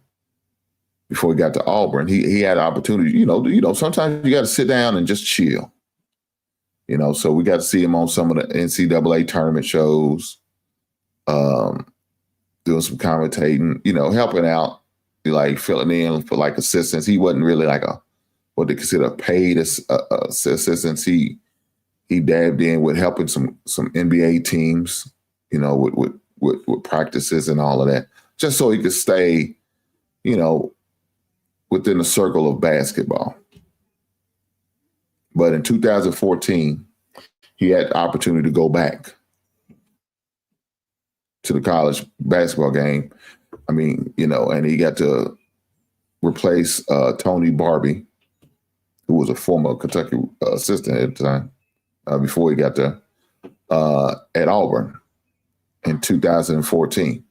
before he got to Auburn, he had an opportunity. You know, sometimes you got to sit down and just chill. You know, so we got to see him on some of the NCAA tournament shows, doing some commentating, you know, helping out, like filling in for like assistance. He wasn't really like what they consider a paid assistance. He dabbed in with helping some NBA teams, you know, with practices and all of that, just so he could stay, you know, within the circle of basketball. But in 2014, he had the opportunity to go back to the college basketball game. I mean, you know, and he got to replace Tony Barbie, who was a former Kentucky assistant at the time, before he got there, at Auburn in 2014.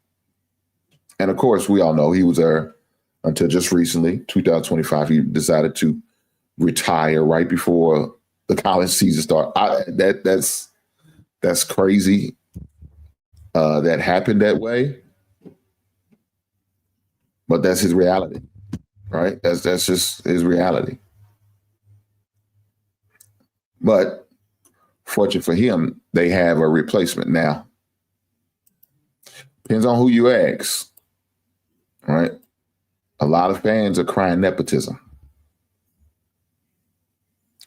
And of course, we all know he was there until just recently, 2025. He decided to retire right before the college season started. That's crazy. That happened that way, but that's his reality, right? That's just his reality. But fortunate for him, they have a replacement now. Depends on who you ask, right? A lot of fans are crying nepotism,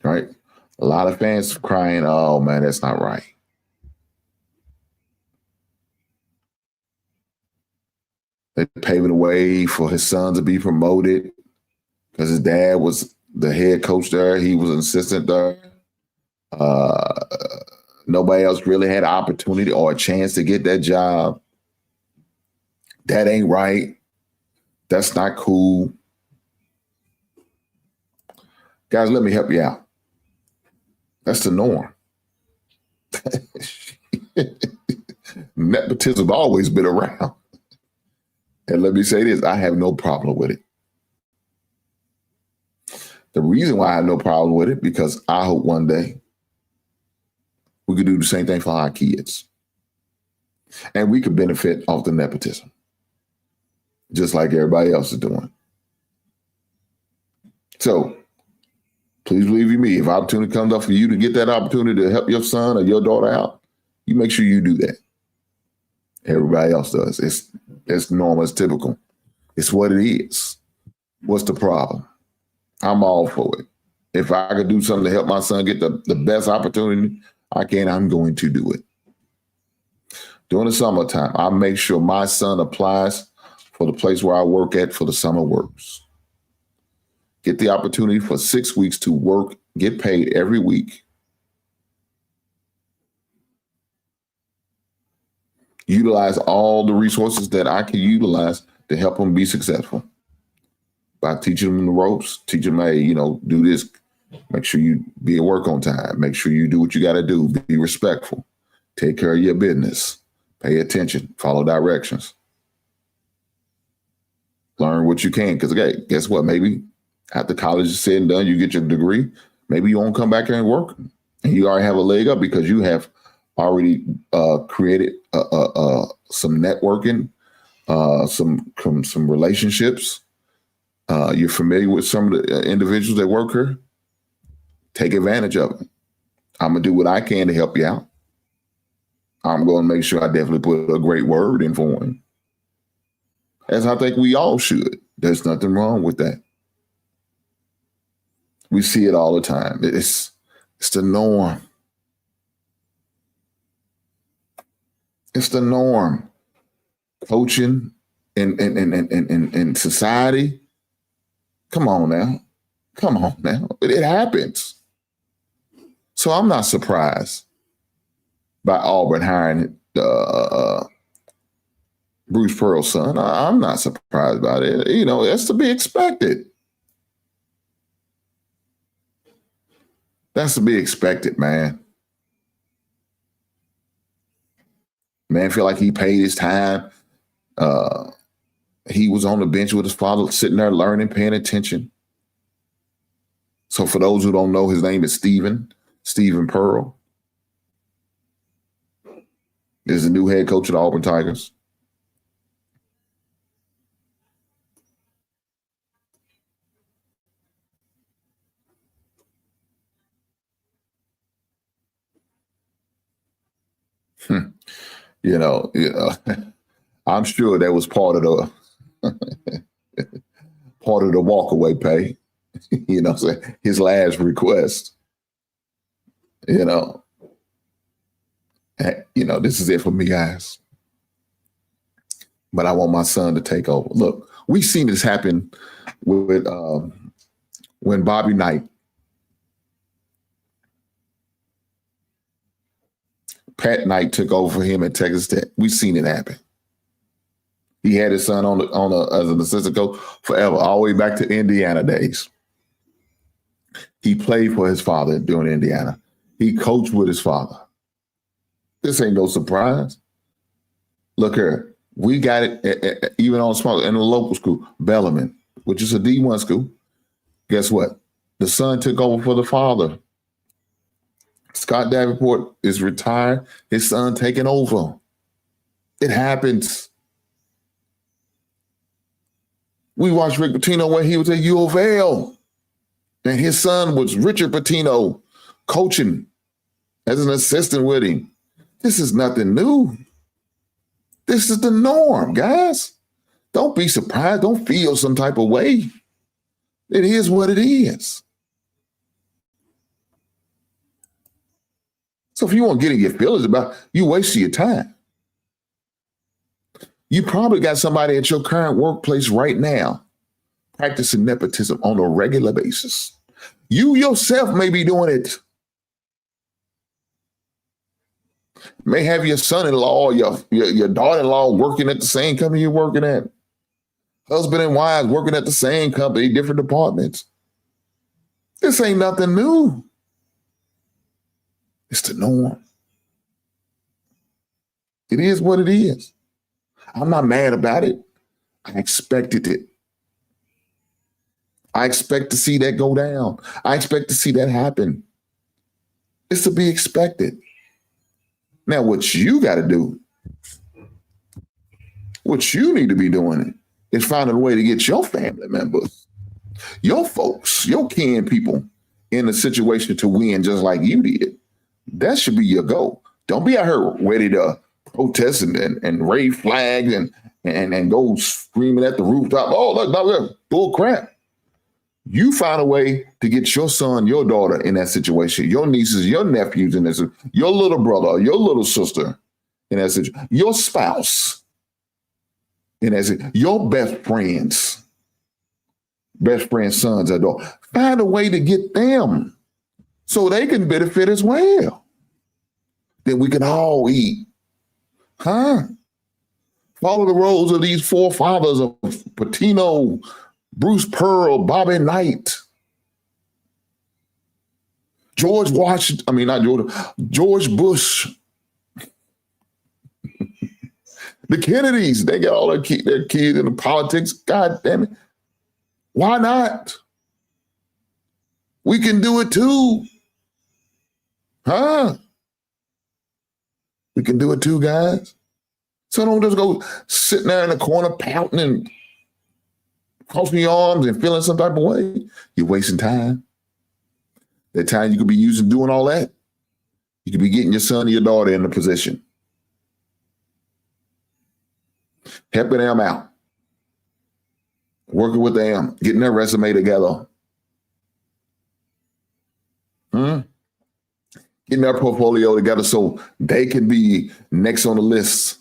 right? A lot of fans crying, oh man, that's not right. They're paving the way for his son to be promoted because his dad was the head coach there. He was an assistant there. Nobody else really had an opportunity or a chance to get that job. That ain't right. That's not cool. Guys, let me help you out. That's the norm. Nepotism always been around. And let me say this, I have no problem with it. The reason why I have no problem with it, because I hope one day we could do the same thing for our kids. And we could benefit off the nepotism, just like everybody else is doing. So please believe me, if opportunity comes up for you to get that opportunity to help your son or your daughter out, you make sure you do that. Everybody else does. It's normal, it's typical. It's what it is. What's the problem? I'm all for it. If I could do something to help my son get the best opportunity I can, I'm going to do it. During the summertime, I make sure my son applies for the place where I work at for the summer works. Get the opportunity for 6 weeks to work, get paid every week. Utilize all the resources that I can utilize to help them be successful. By teaching them the ropes, teach them, hey, you know, do this. Make sure you be at work on time. Make sure you do what you got to do. Be respectful. Take care of your business. Pay attention. Follow directions. Learn what you can. Because, okay, guess what? Maybe after college is said and done, you get your degree. Maybe you won't come back here and work. And you already have a leg up because you have already created some networking, some relationships. You're familiar with some of the individuals that work here. Take advantage of it. I'm going to do what I can to help you out. I'm going to make sure I definitely put a great word in for him. As I think we all should. There's nothing wrong with that. We see it all the time. It's the norm. It's the norm. Coaching in society. Come on now. Come on now. It happens. So I'm not surprised by Auburn hiring Bruce Pearl's son. I'm not surprised by it. You know, that's to be expected. That's to be expected, man. Man feel like he paid his time. He was on the bench with his father, sitting there learning, paying attention. So for those who don't know, his name is Stephen Pearl. Is the new head coach of the Auburn Tigers. You know, I'm sure that was part of the walkaway pay. You know, his last request. You know, this is it for me, guys. But I want my son to take over. Look, we've seen this happen with when Bobby Knight, Pat Knight took over for him at Texas Tech. We've seen it happen. He had his son as an assistant coach forever, all the way back to Indiana days. He played for his father during Indiana. He coached with his father. This ain't no surprise. Look here, we got it even on small in the local school, Bellarmine, which is a D1 school. Guess what? The son took over for the father. Scott Davenport is retired. His son taking over. It happens. We watched Rick Pitino when he was at U of L. And his son was Richard Pitino coaching as an assistant with him. This is nothing new. This is the norm, guys. Don't be surprised. Don't feel some type of way. It is what it is. So if you want to get in your feelings about it, you waste your time. You probably got somebody at your current workplace right now practicing nepotism on a regular basis. You yourself may be doing it. May have your son-in-law, your daughter-in-law working at the same company you're working at. Husband and wives working at the same company, different departments. This ain't nothing new. It's the norm. It is what it is. I'm not mad about it. I expected it. I expect to see that go down. I expect to see that happen. It's to be expected. Now, what you got to do, what you need to be doing is finding a way to get your family members, your folks, your kin people in a situation to win just like you did. That should be your goal. Don't be out here ready to protest and raise flags and go screaming at the rooftop. Oh, look, bull crap. You find a way to get your son, your daughter in that situation, your nieces, your nephews in this, your little brother, your little sister in that situation, your spouse in that situation, your best friends, sons or daughters. Find a way to get them so they can benefit as well. Then we can all eat. Follow the roads of these forefathers of Pitino, Bruce Pearl, Bobby Knight, George Bush. The Kennedys, they got all their kids in the politics. God damn it. Why not? We can do it too. We can do it too, guys. So don't just go sitting there in the corner pouting and crossing your arms and feeling some type of way. You're wasting time. That time you could be using doing all that. You could be getting your son or your daughter in the position. Helping them out. Working with them, getting their resume together. Getting their portfolio together so they can be next on the list.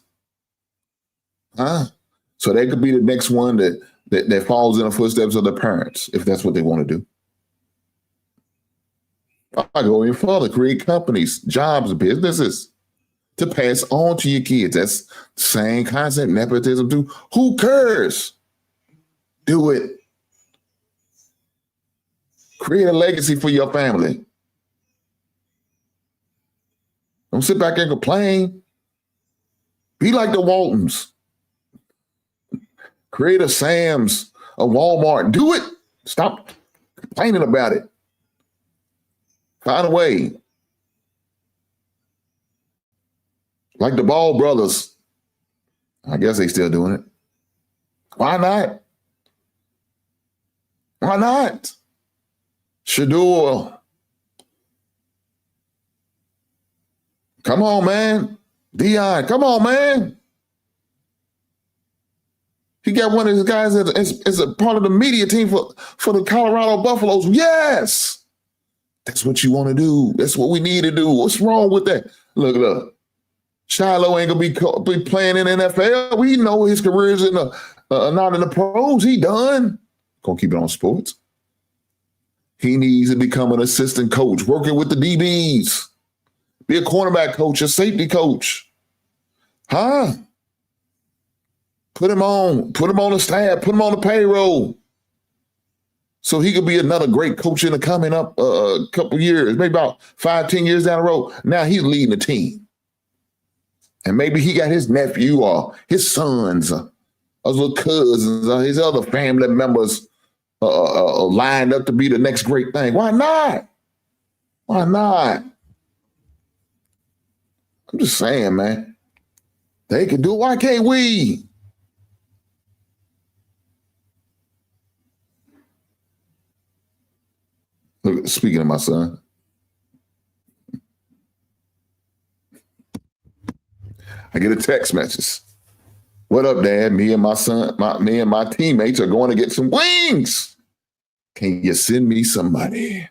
So they could be the next one that follows in the footsteps of their parents, if that's what they want to do. I go even further, create companies, jobs, businesses to pass on to your kids. That's the same concept, nepotism too. Who cares? Do it. Create a legacy for your family. Don't sit back and complain. Be like the Waltons. Create a Sam's, a Walmart. Do it. Stop complaining about it. Find a way. Like the Ball brothers. I guess they still doing it. Why not? Why not? Shador. Come on, man. Dion, come on, man. He got one of his guys as a part of the media team for the Colorado Buffaloes. Yes. That's what you want to do. That's what we need to do. What's wrong with that? Look. Shiloh ain't gonna be playing in NFL. We know his career is not in the pros. He done. Gonna keep it on sports. He needs to become an assistant coach, working with the DBs. Be a cornerback coach, a safety coach. Put him on the staff, put him on the payroll. So he could be another great coach in the coming up couple years, maybe about 5-10 years down the road. Now he's leading the team. And maybe he got his nephew or his sons, or his little cousins, or his other family members lined up to be the next great thing. Why not? Why not? I'm just saying, man. They can do it. Why can't we? Look, speaking of my son, I get a text message. What up, Dad? Me and my son, me and my teammates are going to get some wings. Can you send me some money?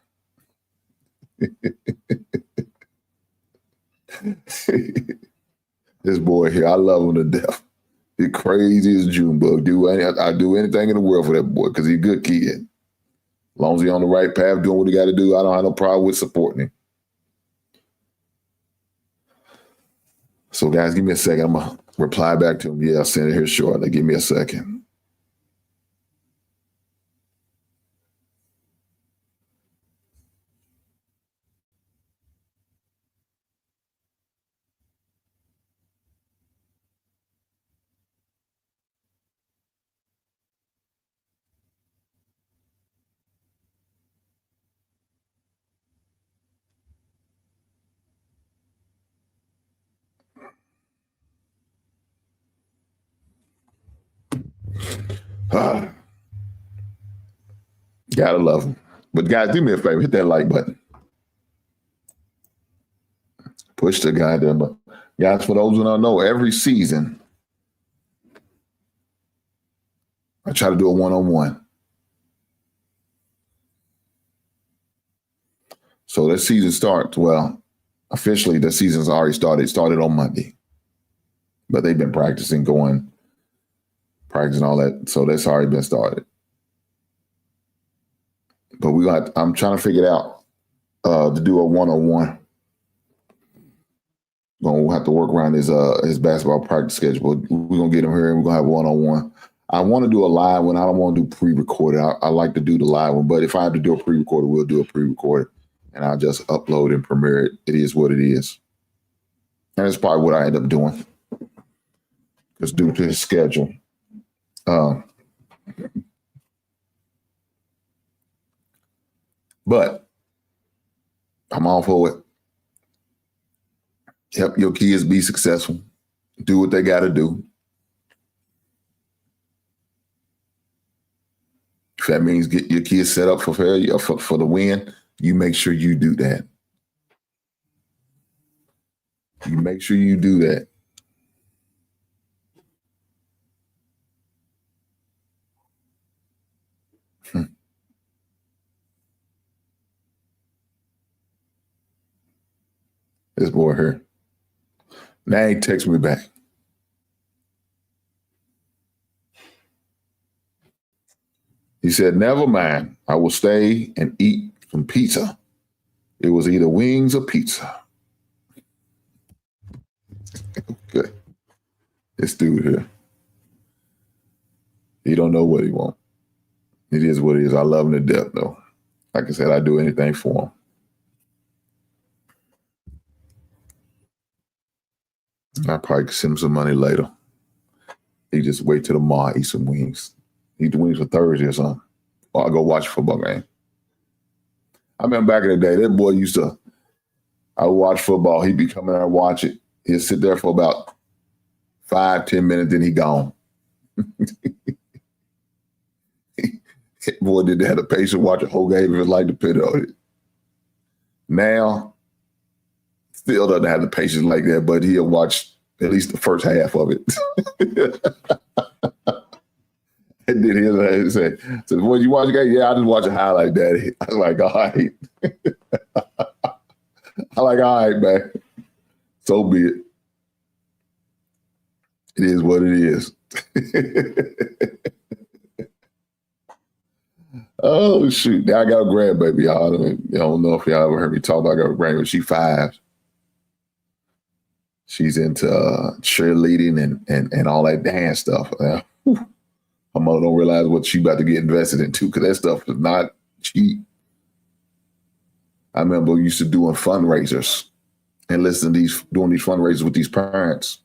This boy here, I love him to death. He's crazy as Junebug. I do anything in the world for that boy because he's a good kid. As long as he's on the right path, doing what he got to do, I don't have no problem with supporting him. So, guys, give me a second. I'm going to reply back to him. Yeah, I'll send it here shortly. Give me a second. Gotta love him. But guys, do me a favor, hit that like button. Push the goddamn button. Guys, for those who don't know, every season, I try to do a one-on-one. So that season starts, well, officially the season's already started. It started on Monday. But they've been practicing all that. So that's already been started. But I'm trying to figure it out to do a one-on-one. Gonna have to work around his basketball practice schedule. We're gonna get him here and we're gonna have one-on-one. I want to do a live one. I don't want to do pre-recorded. I like to do the live one, but if I have to do a pre-recorded, we'll do a pre-recorded, and I'll just upload and premiere it. It is what it is, and it's probably what I end up doing, just due to his schedule. But I'm all for it. Help your kids be successful. Do what they got to do. If that means get your kids set up for failure, for the win, you make sure you do that. You make sure you do that. This boy here. Now he texts me back. He said, never mind. I will stay and eat some pizza. It was either wings or pizza. Good. This dude here. He don't know what he wants. It is what it is. I love him to death, though. Like I said, I do anything for him. I probably could send him some money later. He just wait till tomorrow, eat some wings. Eat the wings for Thursday or something. Or I'll go watch a football game. I remember back in the day, that boy I would watch football. He'd be coming out and watch it. He'd sit there for about 5-10 minutes, then he gone. Boy, did they have the patience to watch a whole game if his life depended on it. Now, still doesn't have the patience like that, but he'll watch at least the first half of it. And then he'll say, boy, you watch the game? Yeah, I just watch a highlight, Daddy. I was like, all right. I'm like, all right, man. So be it. It is what it is. Oh, shoot. Now I got a grandbaby, y'all. I don't know if y'all ever heard me talk about her grandbaby. She's 5. She's into cheerleading and all that dance stuff. Her mother don't realize what she about to get invested into because that stuff is not cheap. I remember we used to doing fundraisers and doing these fundraisers with these parents.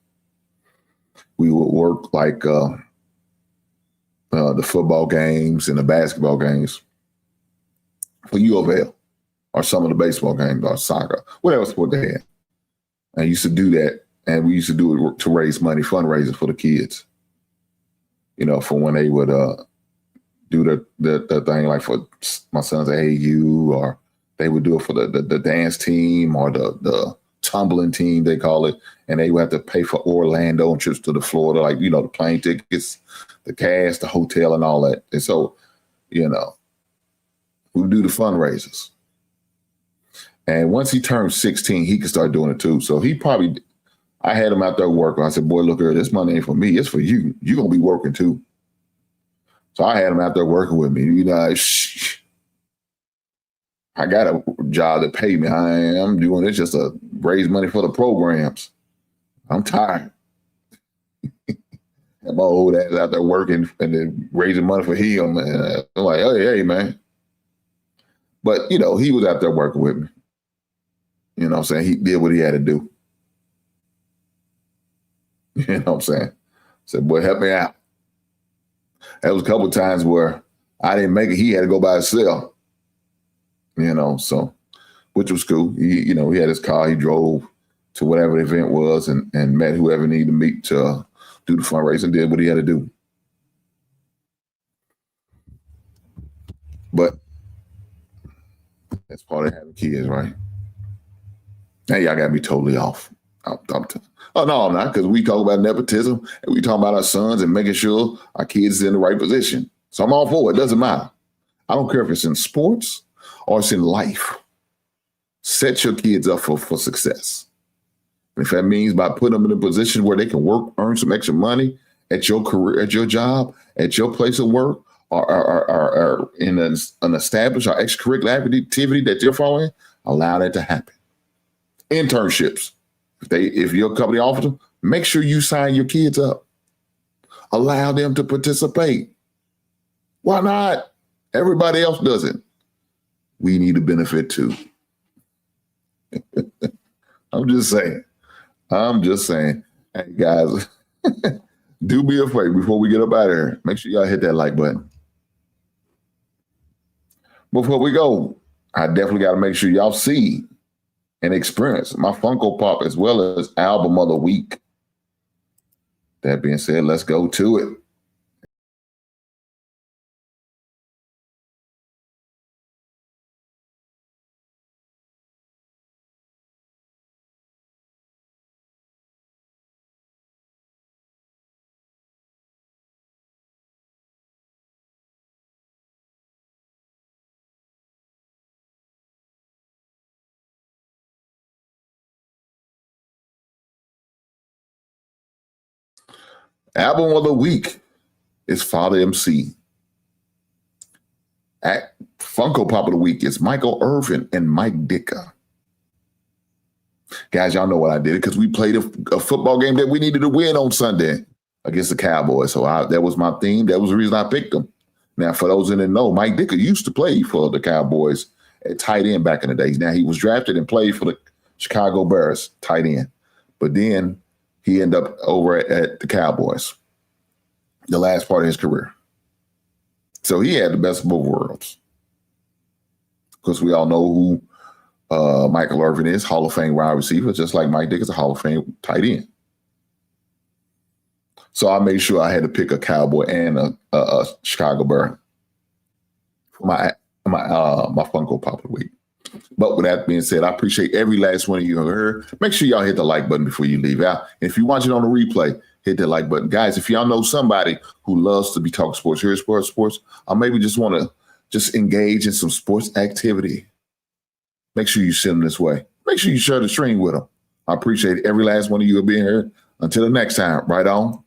We would work like the football games and the basketball games for U of L or some of the baseball games or soccer, whatever sport they had. I used to do that, and we used to do it to raise money, fundraisers for the kids. For when they would do the thing like for my son's AAU, or they would do it for the dance team or the tumbling team, they call it, and they would have to pay for Orlando and trips to the Florida, like, the plane tickets, the cast, the hotel, and all that. And so, we would do the fundraisers. And once he turned 16, he could start doing it too. So I had him out there working. I said, boy, look here, this money ain't for me. It's for you. You're going to be working too. So I had him out there working with me. I got a job that paid me. I'm doing it just to raise money for the programs. I'm tired. And my old ass out there working and then raising money for him. And I'm like, hey, man. But, he was out there working with me. You know what I'm saying? He did what he had to do. You know what I'm saying? I said, boy, help me out. There was a couple of times where I didn't make it. He had to go by himself. So, which was cool. He had his car. He drove to whatever the event was and met whoever needed to meet to do the fundraising, did what he had to do. But that's part of having kids, right? Now y'all got me totally off. Oh, no, I'm not, because we talk about nepotism and we talk about our sons and making sure our kids is in the right position. So I'm all for it. It doesn't matter. I don't care if it's in sports or it's in life. Set your kids up for success. And if that means by putting them in a position where they can work, earn some extra money at your career, at your job, at your place of work, or in an established or extracurricular activity that you're following, allow that to happen. Internships. If your company offers them, make sure you sign your kids up. Allow them to participate. Why not? Everybody else does it. We need to benefit too. I'm just saying. Hey, guys, do me a favor before we get up out of here. Make sure y'all hit that like button. Before we go, I definitely got to make sure y'all see and experience my Funko Pop as well as album of the week. That being said, let's go to it. Album of the week is Father MC. At Funko Pop of the week is Michael Irvin and Mike Ditka. Guys, y'all know what I did because we played a football game that we needed to win on Sunday against the Cowboys. So that was my theme. That was the reason I picked them. Now, for those who didn't know, Mike Ditka used to play for the Cowboys at tight end back in the days. Now, he was drafted and played for the Chicago Bears tight end. But then he ended up over at the Cowboys, the last part of his career. So he had the best of both worlds. Because we all know who Michael Irvin is, Hall of Fame wide receiver, just like Mike Ditka is a Hall of Fame tight end. So I made sure I had to pick a Cowboy and a Chicago Bear for my Funko Pop of the week. But with that being said, I appreciate every last one of you who heard. Make sure y'all hit the like button before you leave out. And if you watch it on the replay, hit the like button. Guys, if y'all know somebody who loves to be talking sports, hear sports, or maybe just want to just engage in some sports activity, make sure you send them this way. Make sure you share the stream with them. I appreciate every last one of you being here. Until the next time, right on.